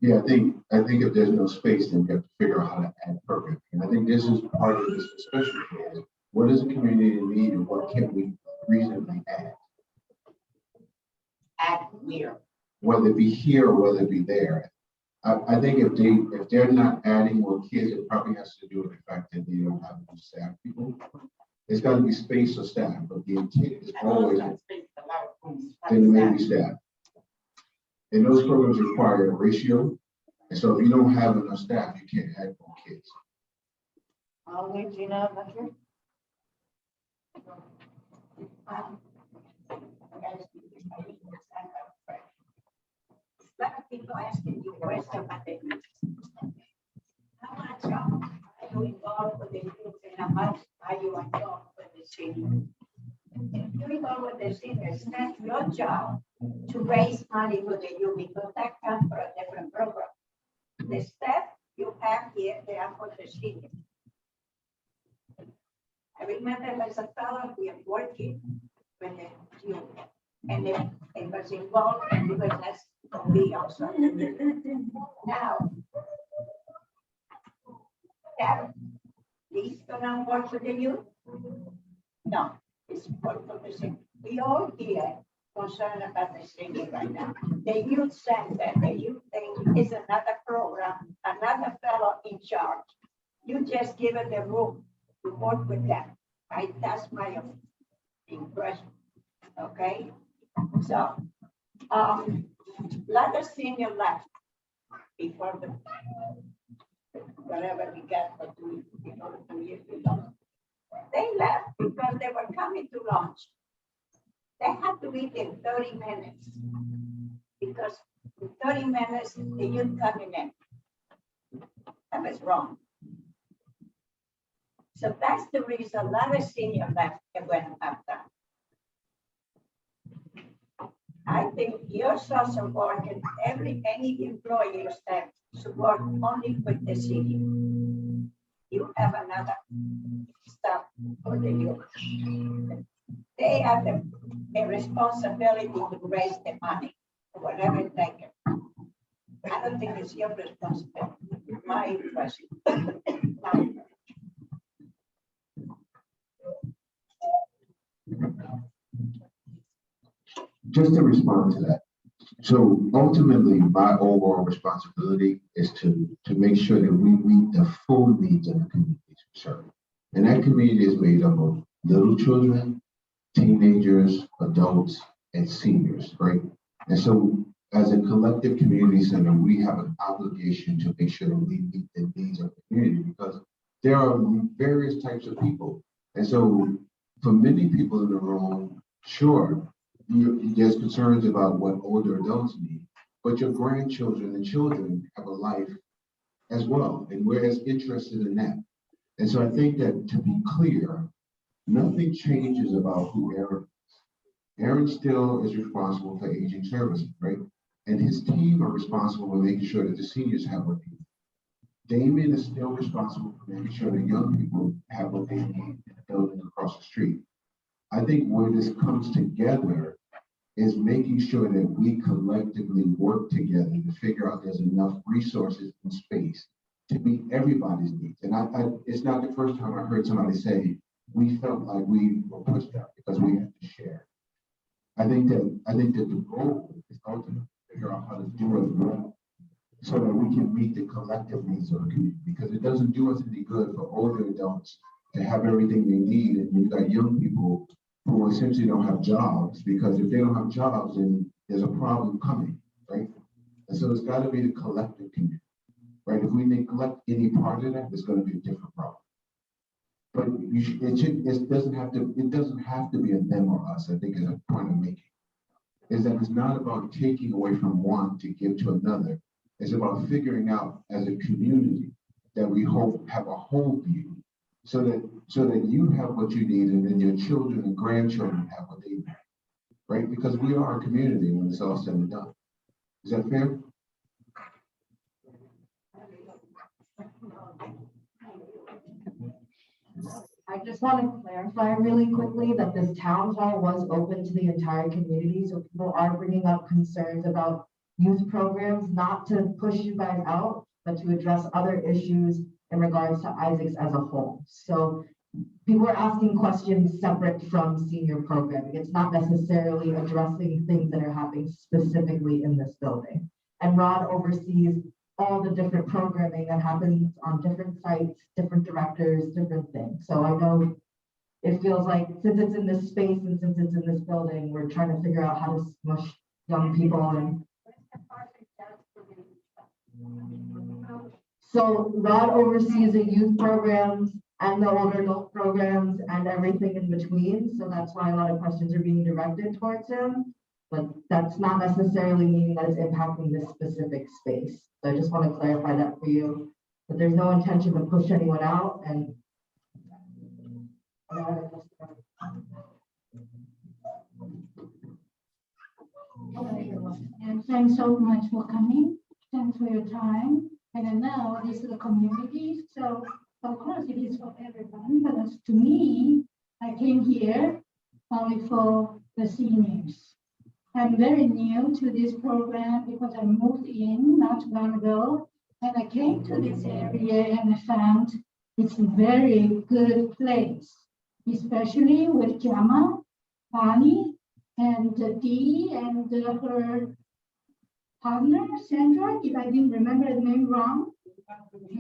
Speaker 4: Yeah, I think if there's no space, then we have to figure out how to add programming. And I think this is part of this discussion here. What does the community need and what can we reasonably add?
Speaker 12: Add where?
Speaker 4: Whether it be here or whether it be there. I think if they're not adding more kids, it probably has to do with the fact that they don't have enough staff people. It's got to be space or staff, but the intent is always then the maybe staff. And those programs require a ratio. And so if you don't have enough staff, you can't add more kids.
Speaker 2: Wait, Gina, not here.
Speaker 13: A lot of people asking you questions about the how much are you involved with the youth and how much are you involved with the seniors? If you're involved with the seniors, that's your job to raise money for the youth because that comes for a different program. The staff you have here, they are for the seniors. I remember there's a fellow we are working with the youth and it was involved and it was less for me also. Now, that he's gonna work with the youth? No, it's work for the senior. We all here concerned about the senior right now. The youth center, the youth thing is another program, another fellow in charge. You just give it the room to work with them. Right? That's my impression. Okay? So, lot of senior left before the whatever we got for 2 years ago. They left because they were coming to lunch. They had to eat in 30 minutes because in 30 minutes the youth coming in. That was wrong. So that's the reason a lot of senior left and went after. I think you're supposed to work and any employer that should work only with the city. You have another stuff for the youth. They have the responsibility to raise the money, whatever they can. I don't think it's your responsibility, my impression.
Speaker 4: Just to respond to that. So ultimately, my overall responsibility is to make sure that we meet the full needs of the communities we serve. And that community is made up of little children, teenagers, adults, and seniors, right? And so as a collective community center, we have an obligation to make sure that we meet the needs of the community because there are various types of people. And so for many people in the room, sure, there's concerns about what older adults need, but your grandchildren and children have a life as well, and we're as interested in that. And so I think that to be clear, nothing changes about who Aaron is. Aaron still is responsible for aging services, right? And his team are responsible for making sure that the seniors have what they need. Damien is still responsible for making sure that young people have what they need in the building across the street. I think where this comes together is making sure that we collectively work together to figure out there's enough resources and space to meet everybody's needs. And it's not the first time I heard somebody say, we felt like we were pushed out because we had to share. I think that the goal is ultimately to figure out how to do it well so that we can meet the collective needs of the community, because it doesn't do us any good for older adults to have everything they need and you've got young people who essentially don't have jobs, because if they don't have jobs, then there's a problem coming, right? And so it's got to be the collective community, right? If we neglect any part of that, it's going to be a different problem. But it doesn't have to be a them or us. I think is a point I'm making, is that it's not about taking away from one to give to another. It's about figuring out as a community that we hope have a whole view, so that you have what you need, and then your children and grandchildren have what they need, right? Because we are a community when it's all said and done. Is that fair?
Speaker 2: I just want to clarify really quickly that this town hall was open to the entire community, so people are bringing up concerns about youth programs, not to push you guys out, but to address other issues in regards to Isaacs as a whole. So people are asking questions separate from senior programming. It's not necessarily addressing things that are happening specifically in this building. And Rod oversees all the different programming that happens on different sites, different directors, different things. So I know it feels like since it's in this space and since it's in this building, we're trying to figure out how to smush young people and so Rod oversees the youth programs and the older adult programs and everything in between. So that's why a lot of questions are being directed towards him. But that's not necessarily meaning that it's impacting this specific space. So I just want to clarify that for you. But there's no intention to push anyone out and
Speaker 13: and thanks so much for coming. Thanks for your time. And I know this is a community, so of course it is for everyone. But as to me, I came here only for the seniors. I'm very new to this program because I moved in not long ago, and I came to this area and I found it's a very good place, especially with Jama, Bonnie, and Dee, and her partner, Sandra, if I didn't remember the name wrong.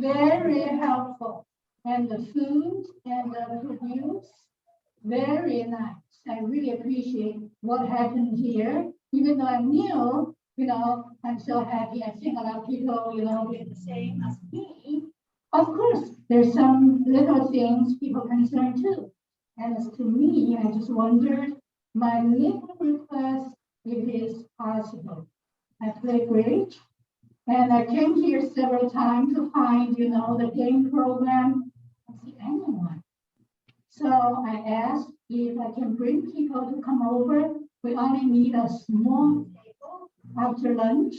Speaker 13: Very helpful. And the food and the produce, very nice. I really appreciate what happened here. Even though I'm new, I'm so happy. I think a lot of people, get the same as me. Of course, there's some little things people concerned too. And as to me, I just wondered, my little request, if it is possible. I play bridge, and I came here several times to find, the game program. I don't see anyone. So I asked if I can bring people to come over. We only need a small table after lunch.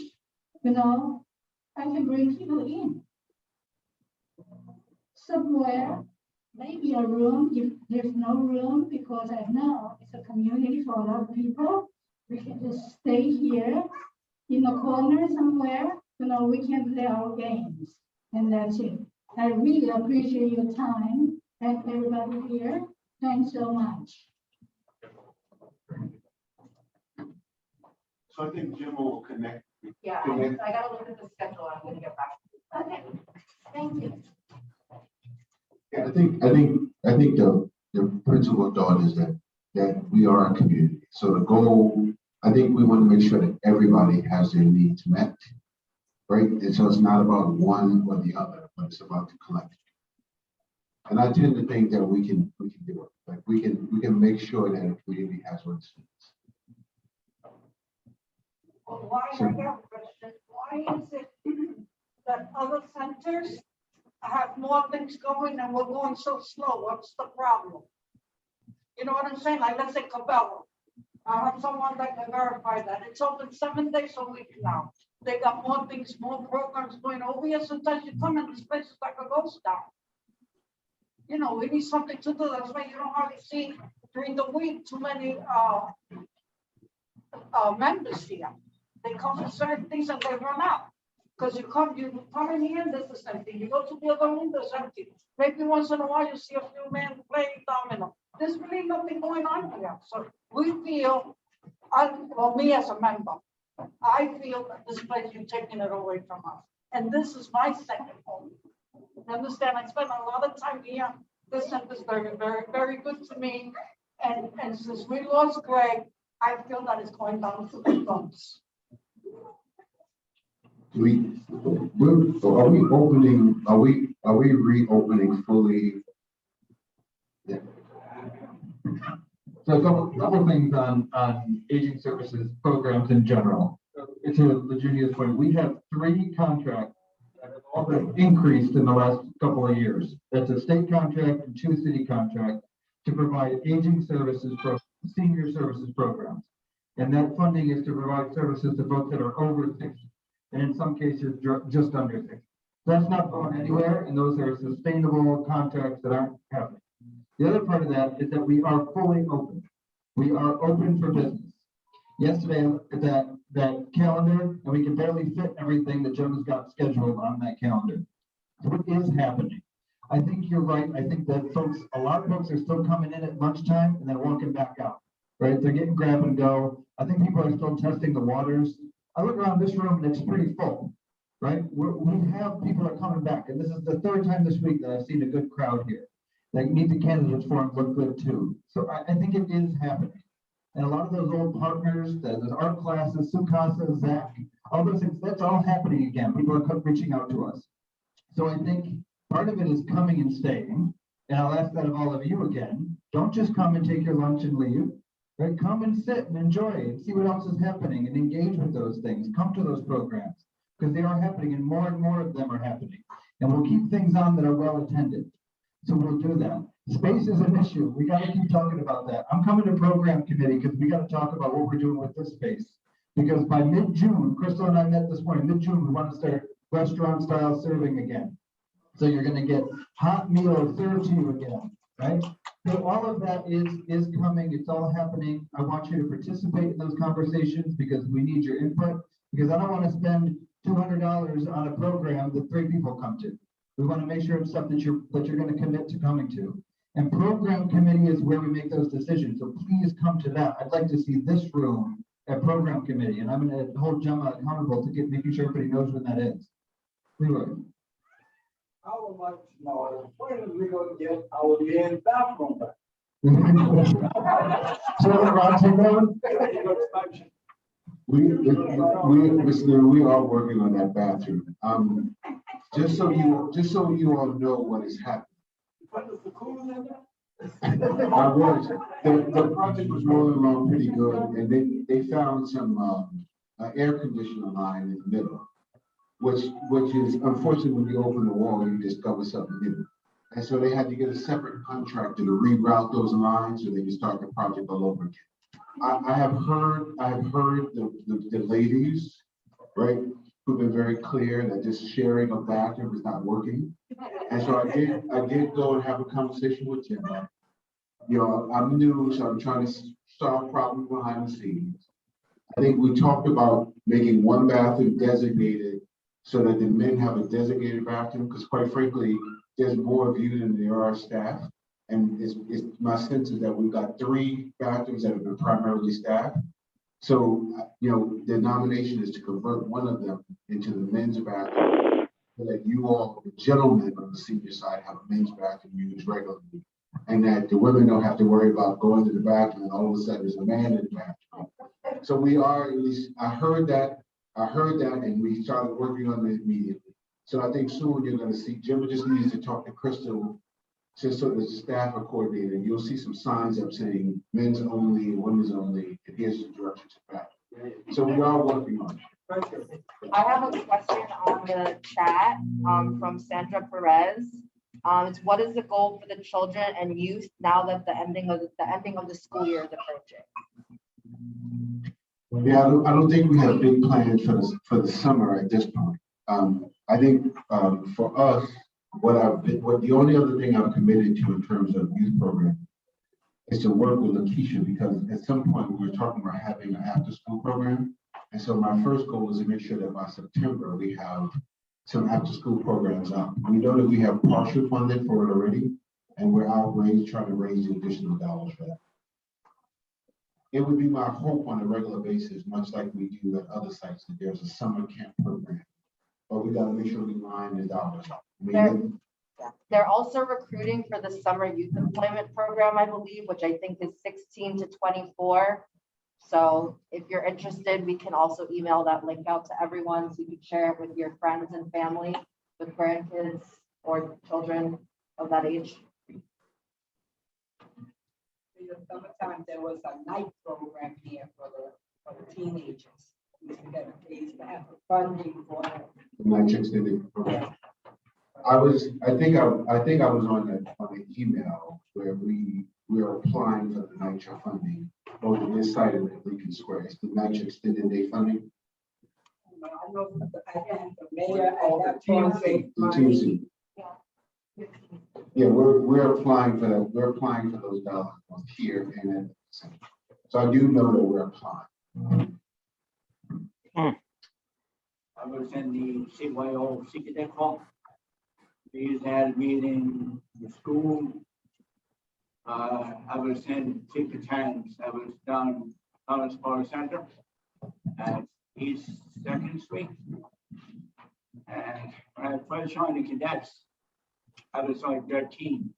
Speaker 13: I can bring people in. Somewhere, maybe a room, if there's no room, because I know it's a community for a lot of people. We can just stay here in the corner somewhere, we can play our games, and that's it. I really appreciate your time and everybody here. Thanks so much.
Speaker 4: So I think Jim will connect.
Speaker 2: yeah, I gotta look at the schedule. I'm gonna get back.
Speaker 13: Okay, thank you.
Speaker 4: Yeah, I think the principal thought is that we are a community. So the goal, I think we want to make sure that everybody has their needs met, right? And so it's not about one or the other, but it's about the collective. And I tend to think that we can do it. Like we can make sure that a community has what it needs.
Speaker 13: Well, why I have a question? Why is it that other centers have more things going and we're going so slow? What's the problem? You know what I'm saying? Like, let's say Cabela's. I have someone that can verify that. It's open 7 days a week now. They got more things, more programs going over here. Sometimes you come in this place, it's like a ghost town. We need something to do. That's why you don't hardly see during the week too many members here. They come for certain things and they run out. Because you come in here, there's the same thing. You go to the other room, there's empty. Maybe once in a while you see a few men playing domino. There's really nothing going on here. So we feel, me as a member, I feel that this place, you're taking it away from us. And this is my second home. You understand? I spend a lot of time here. This center is very, very, very good to me. And since we lost Greg, I feel that it's going down to the dumps.
Speaker 4: Are we opening, are we reopening fully? Yeah.
Speaker 14: So a couple things on aging services programs in general. To Virginia's point, we have 3 contracts that have all been increased in the last couple of years. That's a state contract and 2 city contracts to provide aging services for senior services programs. And that funding is to provide services to folks that are over 60, and in some cases, just under 60. That's not going anywhere, and those are sustainable contracts that aren't happening. The other part of that is that we are fully open. We are open for business. Yesterday, that calendar, and we can barely fit everything that Jim has got scheduled on that calendar. So it is happening. I think you're right. I think that a lot of folks are still coming in at lunchtime and then walking back out, right? They're getting grab and go. I think people are still testing the waters. I look around this room and it's pretty full, right? We have people that are coming back, and this is the 3rd time this week that I've seen a good crowd here. Like Meet the Candidates Forum look good too. So I think it is happening. And a lot of those old partners, the art classes, Sukasa, Zach, all those things, that's all happening again. People are reaching out to us. So I think part of it is coming and staying. And I'll ask that of all of you again. Don't just come and take your lunch and leave. Right? Come and sit and enjoy and see what else is happening and engage with those things. Come to those programs because they are happening and more of them are happening. And we'll keep things on that are well attended. So we'll do that. Space is an issue. We got to keep talking about that. I'm coming to program committee because we got to talk about what we're doing with this space. Because by mid-June, Crystal and I met this morning, mid-June, we want to start restaurant style serving again. So you're going to get hot meals served to you again, right? So all of that is coming. It's all happening. I want you to participate in those conversations because we need your input. Because I don't want to spend $200 on a program that 3 people come to. We want to make sure it's something that you're going to commit to coming to. And program committee is where we make those decisions. So please come to that. I'd like to see this room at program committee, and I'm going to hold Gemma accountable to making sure everybody knows when that is. Leroy.
Speaker 15: I would like to know when are we going to get our damn bathroom back?
Speaker 4: So Ron, take that one. We are working on that bathroom. Just so you all know what is happening. I was. The project was rolling along pretty good, and they found some air conditioner line in the middle, which is unfortunately when you open the wall, you discover something new. And so they had to get a separate contractor to reroute those lines so they can start the project all over again. I have heard the ladies, right, who've been very clear that just sharing a bathroom is not working. And so I did go and have a conversation with Jim. You know, I'm new, so I'm trying to solve problems behind the scenes. I think we talked about making one bathroom designated so that the men have a designated bathroom, because quite frankly, there's more of you than there are staff. And it's my sense is that we've got 3 bathrooms that have been primarily staffed. So, you know, the nomination is to convert one of them into the men's bathroom so that you all, the gentlemen on the senior side, have a men's bathroom used regularly. And that the women don't have to worry about going to the bathroom and all of a sudden there's a man in the bathroom. So we are, at least, I heard that and we started working on it immediately. So I think soon you're going to see, Jim just needs to talk to Crystal just so the staff are coordinated. You'll see some signs up saying men's only, women's only, and here's the direction to back. So we are working on it.
Speaker 2: I have a question on the chat from Sandra Perez. It's what is the goal for the children and youth now that the ending of the school year is approaching?
Speaker 4: Yeah, I don't think we have big plans for the summer at this point. I think for us, what the only other thing I'm committed to in terms of youth program is to work with Lakeisha, because at some point we were talking about having an after school program. And so my first goal is to make sure that by September we have some after school programs out. We know that we have partial funding for it already, and we're out trying to raise the additional dollars for that. It would be my hope on a regular basis, much like we do at other sites, that there's a summer camp program. But we gotta make sure we line the dollars up. I mean,
Speaker 2: They're also recruiting for the summer youth employment program, I believe, which I think is 16 to 24. So if you're interested, we can also email that link out to everyone so you can share it with your friends and family, with grandkids or children of that age.
Speaker 6: In the summertime, there was a night program here for the teenagers. We used to have funding for it.
Speaker 4: Night extended program. I think I was on the email where we are applying for the NYCHA funding over this side of Lincoln Square. It's the NYCHA extended day funding.
Speaker 6: I know, I had the mayor at that
Speaker 4: The
Speaker 6: point.
Speaker 4: TNC. Yeah, we're applying for that. We're applying for those dollars both here and at the center. So I do know that we're applying.
Speaker 1: I was in the CYO Secret Deck Hall. We had a meeting with school. I was in Secret Times. I was down Thomas Forest Center at East Second Street. And when I first joined the cadets, I was like 13.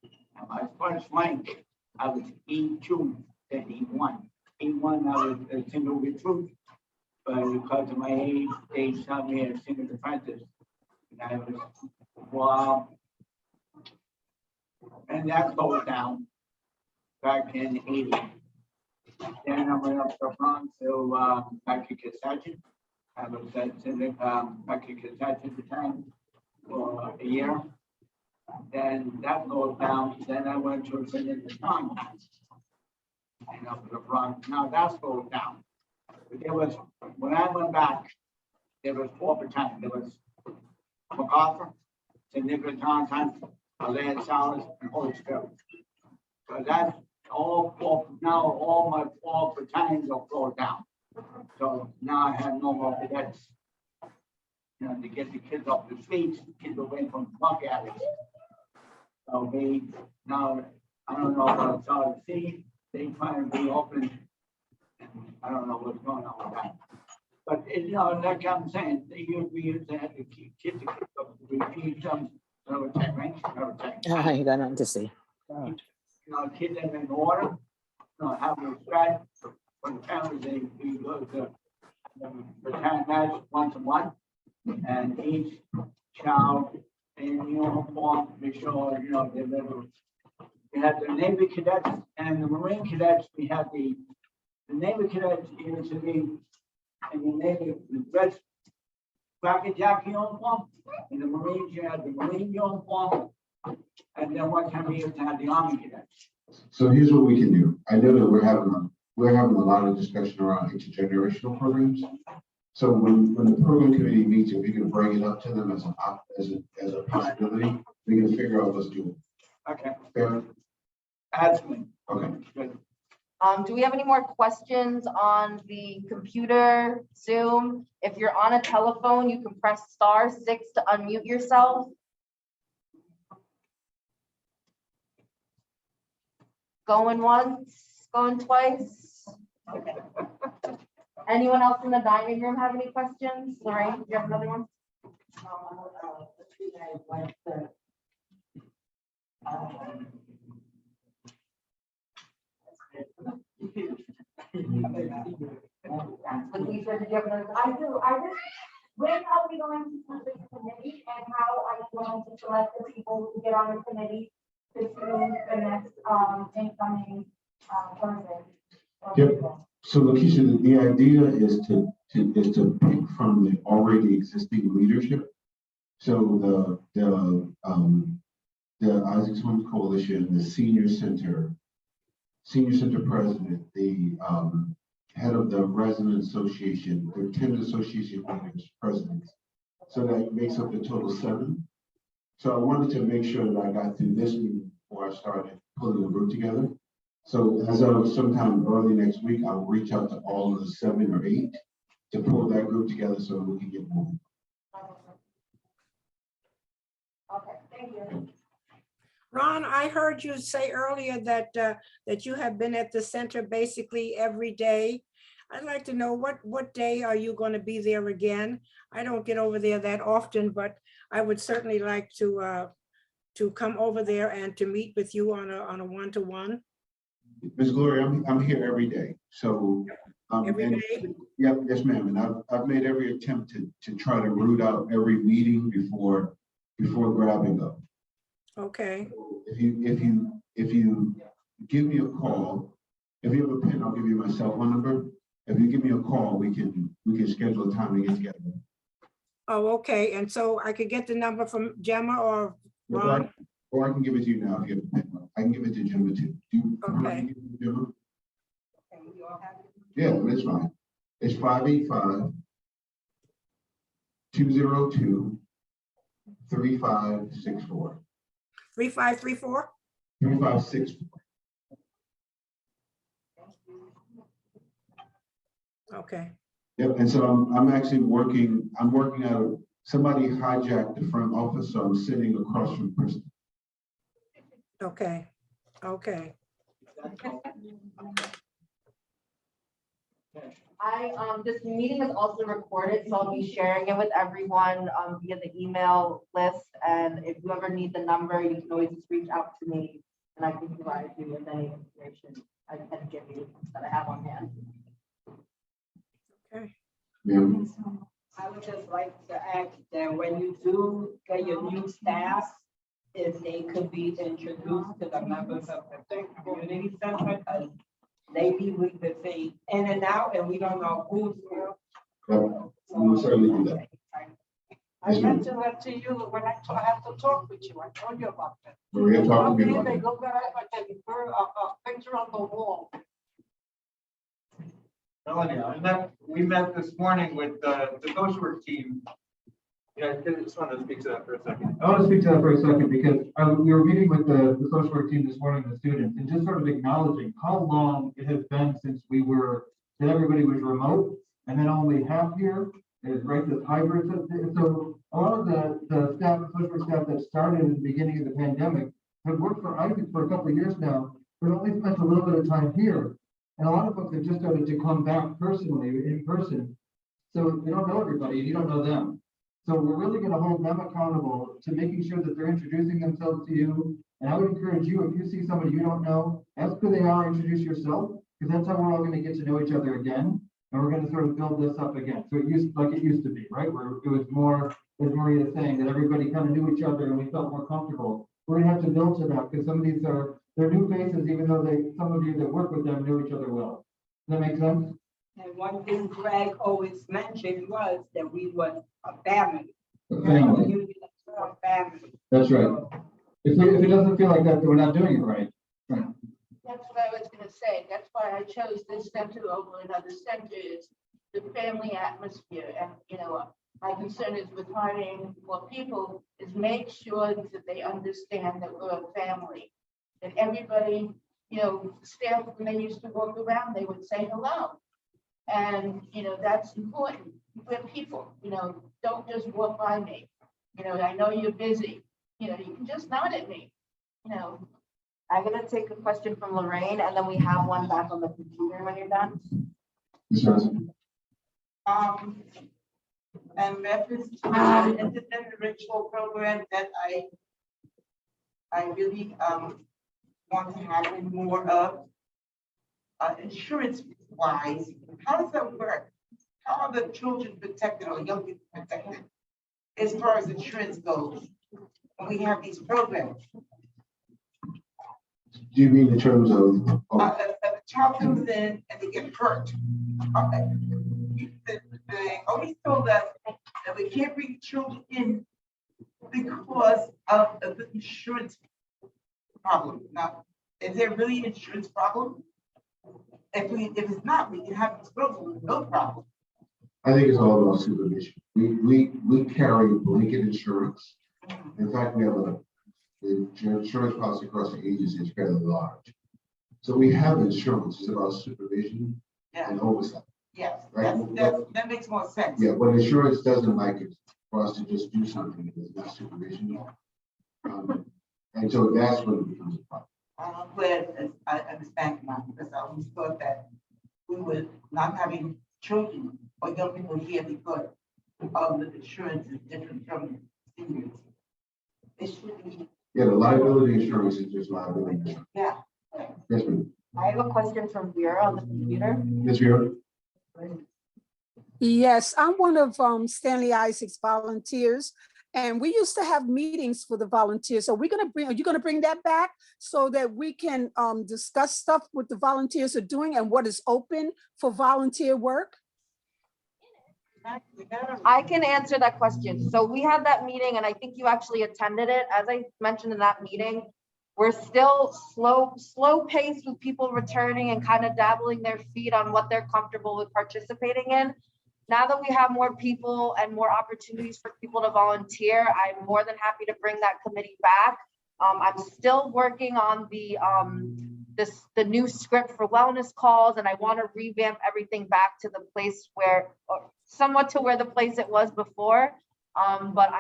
Speaker 1: And my first rank, I was E2, then E1. E1, I was a single recruit. But because of my age, they sent me as single apprentice. And I was, wow. And that goes down back in '80. Then I went up to France to back in Sergeant. I was at back in Sergeant at the time for a year. Then that goes down. Then I went to the Tom and up to the Bronx. Now that's goes down. But there was, when I went back, there was 4 battalions. There was MacArthur, St. Nicholas Town, Land Salas, and Holy Spirit. So that's all 4, now all my 4 battalions are closed down. So now I have no more cadets. You know, to get the kids off the streets, kids away from drug addicts. So they, now, I don't know about South Sea, they trying to be open. I don't know what's going on with that. But, you know, like I'm saying, we used to have to keep kids to repeat some, never take ranks, never take.
Speaker 11: You got nothing to say.
Speaker 1: You know, keep them in order, you know, have respect for the families. We go to the town match once a month, and each child in uniform, make sure, you know, they live. We have the Navy cadets and the Marine cadets. We have the Navy cadets used to be in the Navy, the red Cracker Jack uniform, and the Marines, you had the Marine uniform, and then one time we used to have the Army cadets.
Speaker 4: So here's what we can do. I know that we're having a lot of discussion around intergenerational programs. So when the program committee meets, if we can bring it up to them as a possibility, we can figure out what's doing.
Speaker 1: Okay.
Speaker 4: Fair?
Speaker 1: Ask me.
Speaker 4: Okay.
Speaker 1: Good.
Speaker 2: Do we have any more questions on the computer, Zoom? If you're on a telephone, you can press *6 to unmute yourself. Going once, going twice. Okay. Anyone else in the dining room have any questions? Lorraine, do you have another one?
Speaker 16: I do. When are we going to do this committee and how are you going to select the people who get on the committee to choose the next incoming person?
Speaker 4: Yep. So Lakeisha, the idea is to pick from the already existing leadership. So the Isaac Swim Coalition, the senior center president, the head of the resident association, the 10 association leaders, presidents. So that makes up the total 7. So I wanted to make sure that I got through this meeting before I started pulling the group together. So as of sometime early next week, I will reach out to all of the 7 or 8 to pull that group together so we can get moving.
Speaker 16: Okay, thank you.
Speaker 7: Ron, I heard you say earlier that that you have been at the center basically every day. I'd like to know what day are you going to be there again? I don't get over there that often, but I would certainly like to come over there and to meet with you on a one-to-one.
Speaker 4: Ms. Gloria, I'm here every day, so.
Speaker 7: Every
Speaker 4: and-
Speaker 7: day?
Speaker 4: Yep, yes, ma'am, and I've made every attempt to try to root out every meeting before grabbing them.
Speaker 7: Okay,
Speaker 4: If you give me a call, if you have a pen, I'll give you my cell phone number. If you give me a call, we can schedule a time to get together.
Speaker 7: oh, okay, and so I could get the number from Gemma or Ron?
Speaker 4: Or I can give it to you now if you have a pen. I can give it to Gemma too. Do you want me to
Speaker 7: Okay.
Speaker 4: give it to Gemma?
Speaker 6: And we all have it.
Speaker 4: Yeah, that's fine. It's 585-202-3564.
Speaker 7: 3534?
Speaker 4: 3564.
Speaker 7: Okay,
Speaker 4: Yep, and so I'm actually working out of, somebody hijacked the front office, so I'm sitting across from Kristen.
Speaker 7: okay, okay.
Speaker 2: This meeting is also recorded, so I'll be sharing it with everyone, via the email list. And if you ever need the number, you can always just reach out to me and I can provide you with any information I can give you that I have on hand.
Speaker 7: Okay.
Speaker 4: Ma'am?
Speaker 6: I would just like to add that when you do get your new staff, if they could be introduced to the members of the community center, because they be with the thing in and out, and we don't know who's who.
Speaker 4: We will certainly do that.
Speaker 6: I mentioned that to you when I have to talk with you. I told you about that.
Speaker 4: We're here talking
Speaker 6: Okay,
Speaker 4: about
Speaker 6: they
Speaker 4: it.
Speaker 6: look at it like a picture on the wall.
Speaker 14: Melanie, we met this morning with the social work team. Yeah, I just wanted to speak to that for a second. I want to speak to that for a second because we were meeting with the social work team this morning, the students, and just sort of acknowledging how long it has been since that everybody was remote and then only half here is right, this hybrid. So a lot of the staff, social work staff that started in the beginning of the pandemic have worked for Isaac for a couple of years now, but only spent a little bit of time here. And a lot of folks have just started to come back personally, in person. So you don't know everybody, and you don't know them. So we're really going to hold them accountable to making sure that they're introducing themselves to you. And I would encourage you, if you see somebody you don't know, ask who they are, introduce yourself, because that's how we're all going to get to know each other again. And we're going to sort of build this up again. So it used to be, right? Where it was more, as Maria is saying, that everybody kind of knew each other and we felt more comfortable. We're going to have to build to that because some of these they're new faces, even though some of you that work with them knew each other well. Does that make sense?
Speaker 6: And one thing Greg always mentioned was that we were a family.
Speaker 14: A family.
Speaker 6: A family.
Speaker 14: That's right. If it doesn't feel like that, then we're not doing it right. Right.
Speaker 17: That's what I was gonna say. That's why I chose this center over another center is the family atmosphere. And, my concern is with hiring more people is make sure that they understand that we're a family. That everybody, staff, when they used to walk around, they would say hello. And, that's important. We're people, don't just walk by me. I know you're busy, you can just nod at me,
Speaker 2: I'm gonna take a question from Lorraine and then we have one back on the computer when you're done.
Speaker 12: And reference to the independent ritual program that I really want to have more of. Insurance wise, how does that work? How are the children protected or young people protected as far as insurance goes when we have these programs?
Speaker 4: Do you mean in terms of?
Speaker 12: A child comes in and they get hurt. They always told us that we can't bring children in because of the insurance problem. Now, is there really an insurance problem? If it's not, we can have this program with no problem.
Speaker 4: I think it's all about supervision. We carry blanket insurance. In fact, we have the insurance policy across the agency is fairly large. So we have insurance, it's about supervision and oversight.
Speaker 12: Yes,
Speaker 4: Right.
Speaker 12: that makes more sense.
Speaker 4: Yeah, what insurance doesn't like is for us to just do something that's not supervision. And so that's when it becomes a problem.
Speaker 12: I'm glad I understand now, because I always thought that we were not having children or young people here because of the insurance is different from seniors. It should be,
Speaker 4: Yeah, the liability insurance is just liability insurance.
Speaker 12: yeah.
Speaker 4: Yes, ma'am.
Speaker 2: I have a question from Vera on the computer.
Speaker 4: Yes, Vera?
Speaker 7: Yes, I'm one of Stanley Isaac's volunteers, and we used to have meetings for the volunteers. So are you gonna bring that back so that we can discuss stuff what the volunteers are doing and what is open for volunteer work?
Speaker 2: I can answer that question. So we had that meeting and I think you actually attended it. As I mentioned in that meeting, we're still slow paced with people returning and kind of dabbling their feet on what they're comfortable with participating in. Now that we have more people and more opportunities for people to volunteer, I'm more than happy to bring that committee back. I'm still working on the new script for wellness calls, and I want to revamp everything back to the place where, or somewhat to where the place it was before. But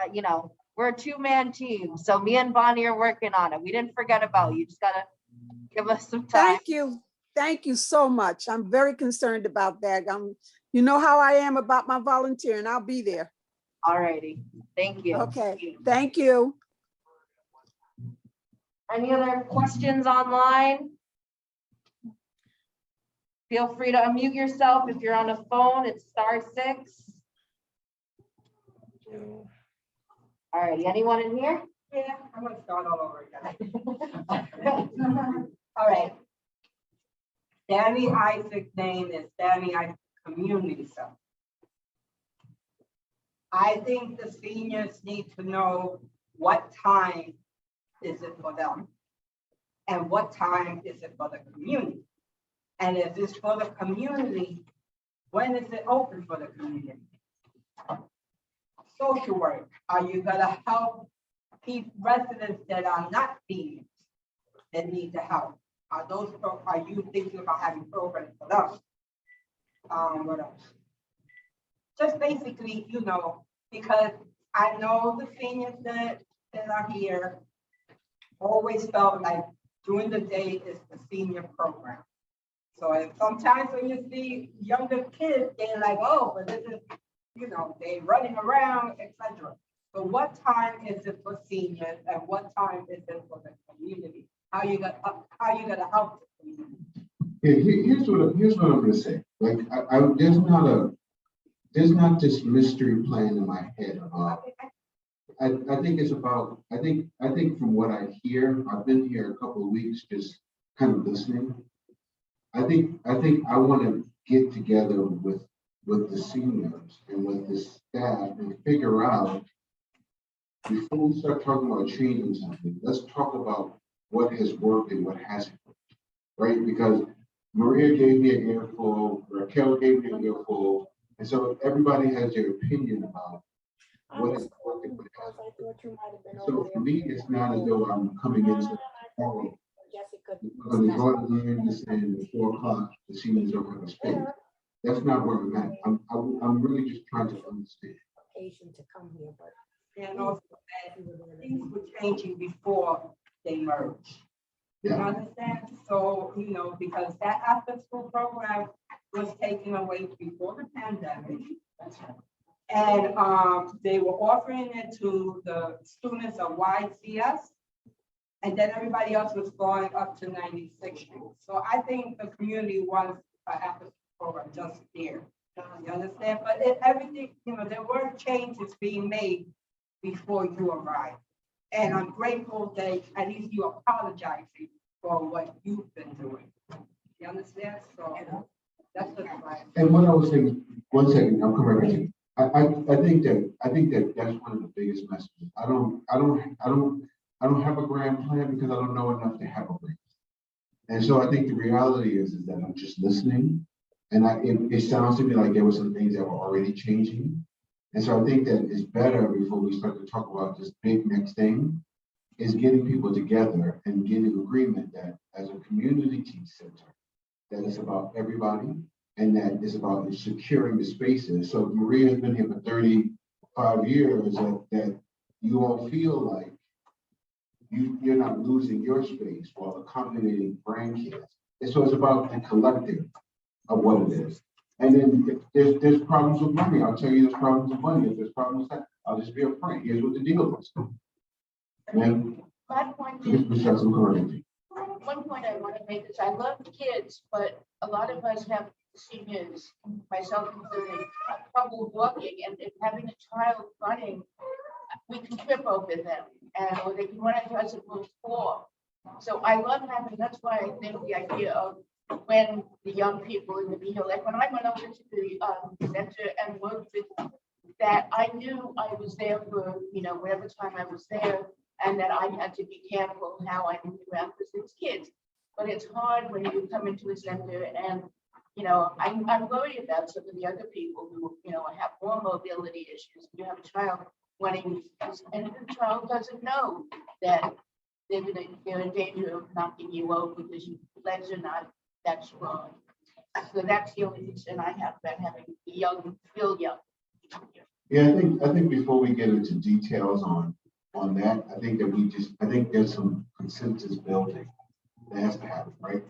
Speaker 2: we're a two-man team, so me and Bonnie are working on it. We didn't forget about you. Just gotta give us some time.
Speaker 7: Thank you so much. I'm very concerned about that. You know how I am about my volunteering. I'll be there.
Speaker 2: All righty, thank you.
Speaker 7: Okay, thank you.
Speaker 2: Any other questions online? Feel free to unmute yourself. If you're on a phone, it's *6. All righty, anyone in here?
Speaker 6: Yeah, I'm gonna start all over again. All right. Stanley Isaac's name is Stanley Isaac Community Center. I think the seniors need to know what time is it for them and what time is it for the community. And if it's for the community, when is it open for the community? Social work, are you gonna help residents that are not seniors that need the help? Are you thinking about having programs for them? What else? Just basically, because I know the seniors that are here always felt like during the day is the senior program. So sometimes when you see younger kids, they're like, oh, but this is, they're running around, etc. So what time is it for seniors and what time is it for the community? How you gonna help the community?
Speaker 4: Yeah, here's what I'm gonna say. Like, there's not this mystery plan in my head about. I think it's about. I think from what I hear, I've been here a couple of weeks, just kind of listening. I think I want to get together with the seniors and with the staff and figure out, before we start talking about changing something, let's talk about what has worked and what hasn't worked, right? Because Maria gave me an earful, Raquel gave me an earful, and so everybody has their opinion about what has worked and what hasn't. So for me, it's not as though I'm coming into tomorrow. We're going to go and learn this and at 4 o'clock, the seniors don't have a space. That's not where I'm at. I'm really just trying to understand.
Speaker 6: And also that things were changing before they merged. You
Speaker 4: Yeah.
Speaker 6: understand? So, because that after-school program was taken away before the pandemic. And they were offering it to the students of YCS. And then everybody else was going up to 96th Street. So I think the community wants an after-school program just there. You understand? But everything, there were changes being made before you arrived. And I'm grateful that at least you apologizing for what you've been doing. You understand? So that's just right.
Speaker 4: And what I was saying, 1 second, I'll come right back to you. I think that that's one of the biggest messages. I don't have a grand plan because I don't know enough to have a plan. And so I think the reality is that I'm just listening. And it sounds to me like there were some things that were already changing. And so I think that it's better before we start to talk about this big next thing is getting people together and getting agreement that as a community teach center, that it's about everybody and that it's about securing the spaces. So Maria has been here for 35 years, that you all feel like you're not losing your space while accommodating grandkids. And so it's about the collective of what it is. And then if there's problems with money. I'll tell you there's problems with money. If there's problems with that, I'll just be upfront, here's what the deal is. And
Speaker 17: My point
Speaker 4: then
Speaker 17: is,
Speaker 4: we shall some correcting.
Speaker 17: one point I want to make is I love the kids, but a lot of us have seniors, myself included, trouble walking and if having a child running, we can trip over them and or they can run into us and move forward. So I love having, that's why I think the idea of when the young people in the vehicle, like when I went over to the center and worked with that, I knew I was there for, you know, whatever time I was there, and that I had to be careful how I moved around because it's kids. But it's hard when you come into a center and, you know, I'm worried about some of the other people who, you know, have more mobility issues. You have a child wanting, and the child doesn't know that they're in danger of knocking you over because your legs are not that strong. So that's the only concern I have about having the young, real young.
Speaker 4: Yeah, I think before we get into details on that, I think there's some consensus building that has to happen, right?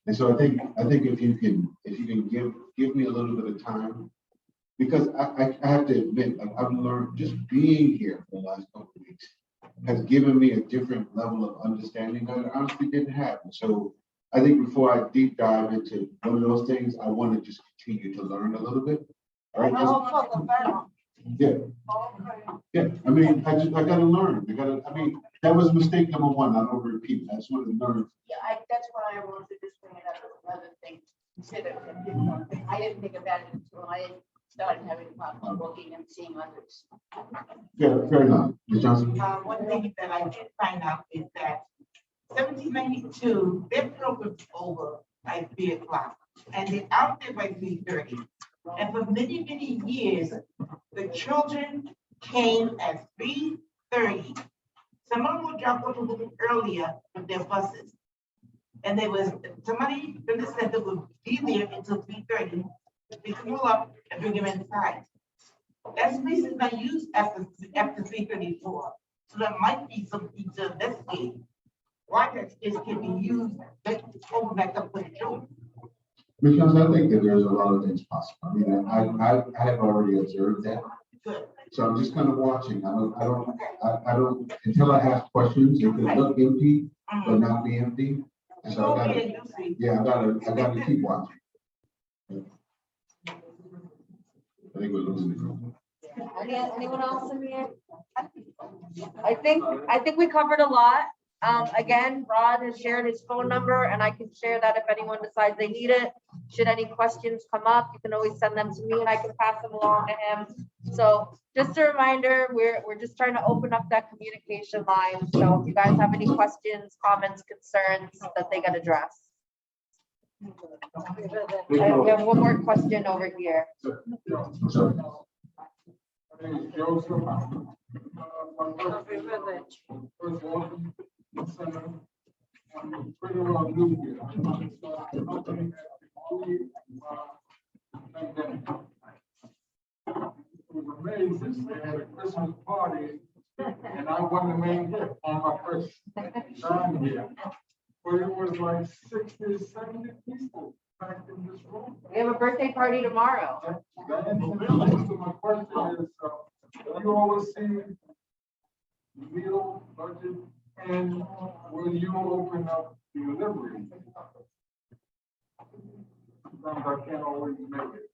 Speaker 4: And so I think if you can give me a little bit of time, because I have to admit, I've learned just being here for the last couple of weeks has given me a different level of understanding that I honestly didn't have. And so I think before I deep dive into one of those things, I want to just continue to learn a little bit. All right. Yeah. Yeah. I mean, I gotta learn. That was mistake number one. I don't repeat. I just want to learn.
Speaker 17: Yeah, that's why I wanted to just bring it up as another thing. Consider, I didn't think about it until I started having problems walking and seeing others.
Speaker 4: Yeah, fair enough. Ms. Johnson?
Speaker 12: One thing that I did find out is that 1792, their program's over by 3 o'clock, and they're out there by 3:30. And for many, many years, the children came at 3:30. Some of them would drop off a little earlier with their buses. And there was somebody from the center would be there until 3:30, pick them all up and bring them inside. That space is not used after 3:34. So there might be something to investigate. Why that space can be used, let's open back up for the children.
Speaker 4: Because I think that there's a lot of things possible. I mean, I have already observed that. So I'm just kind of watching. I don't, until I ask questions, it could look empty, but not be empty. And so I gotta keep watching. I think we're losing the group.
Speaker 2: Anyone else in here? I think we covered a lot. Again, Rod has shared his phone number and I can share that if anyone decides they need it. Should any questions come up, you can always send them to me and I can pass them along to him. So just a reminder, we're just trying to open up that communication line. So if you guys have any questions, comments, concerns that they get addressed. We have one more question over here.
Speaker 15: Pretty well new here. It was amazing. They had a Christmas party and I won the main hit on my first time here. But it was like 60, 70 people packed in this room.
Speaker 2: We have a birthday party tomorrow.
Speaker 15: So my question is, you always see meal budget and will you open up the delivery? Sometimes I can't always make it.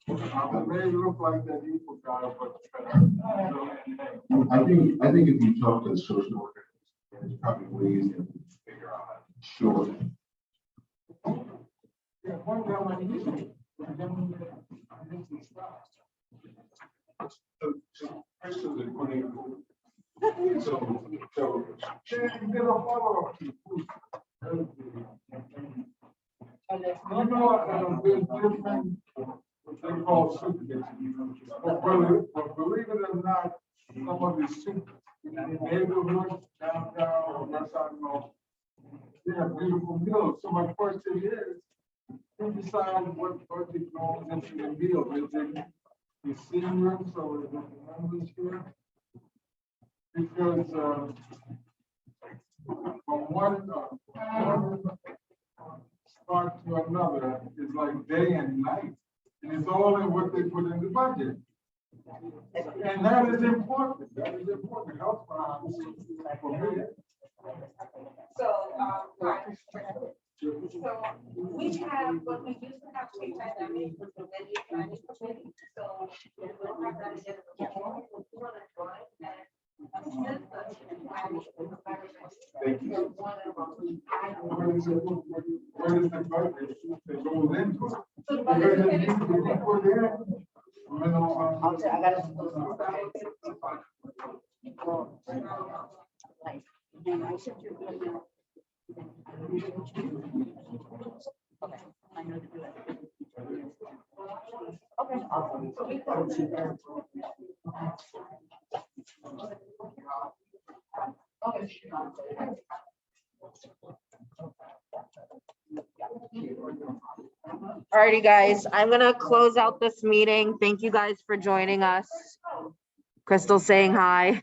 Speaker 15: I may look like that evil guy, but.
Speaker 4: I think if you talk to the social worker, there's probably ways that we can figure out how to shorten it.
Speaker 15: Yeah, one time I used to, but then I missed the stop.
Speaker 4: Christians are putting. So
Speaker 15: Get a follow-up. You know, there's different, what they call soup kitchens. But believe it or not, some of the soup in the neighborhood, downtown, or West Side North, they have beautiful meals. So my question is, who decides what budget goes into the meal? Is it the seniors or is it the members here? Because from one spot to another is like day and night, and it's all in what they put in the budget. And that is important, health for me.
Speaker 6: So, so we have, what we used to have pre-pandemic was the menu planning committee, so we will have that again.
Speaker 4: Thank you.
Speaker 15: What is the budget that goes into it?
Speaker 6: So the budget
Speaker 15: Because
Speaker 6: committee-
Speaker 15: if you put in,
Speaker 6: Okay, awesome. So we can-
Speaker 2: Alrighty, guys, I'm gonna close out this meeting. Thank you guys for joining us. Crystal saying hi.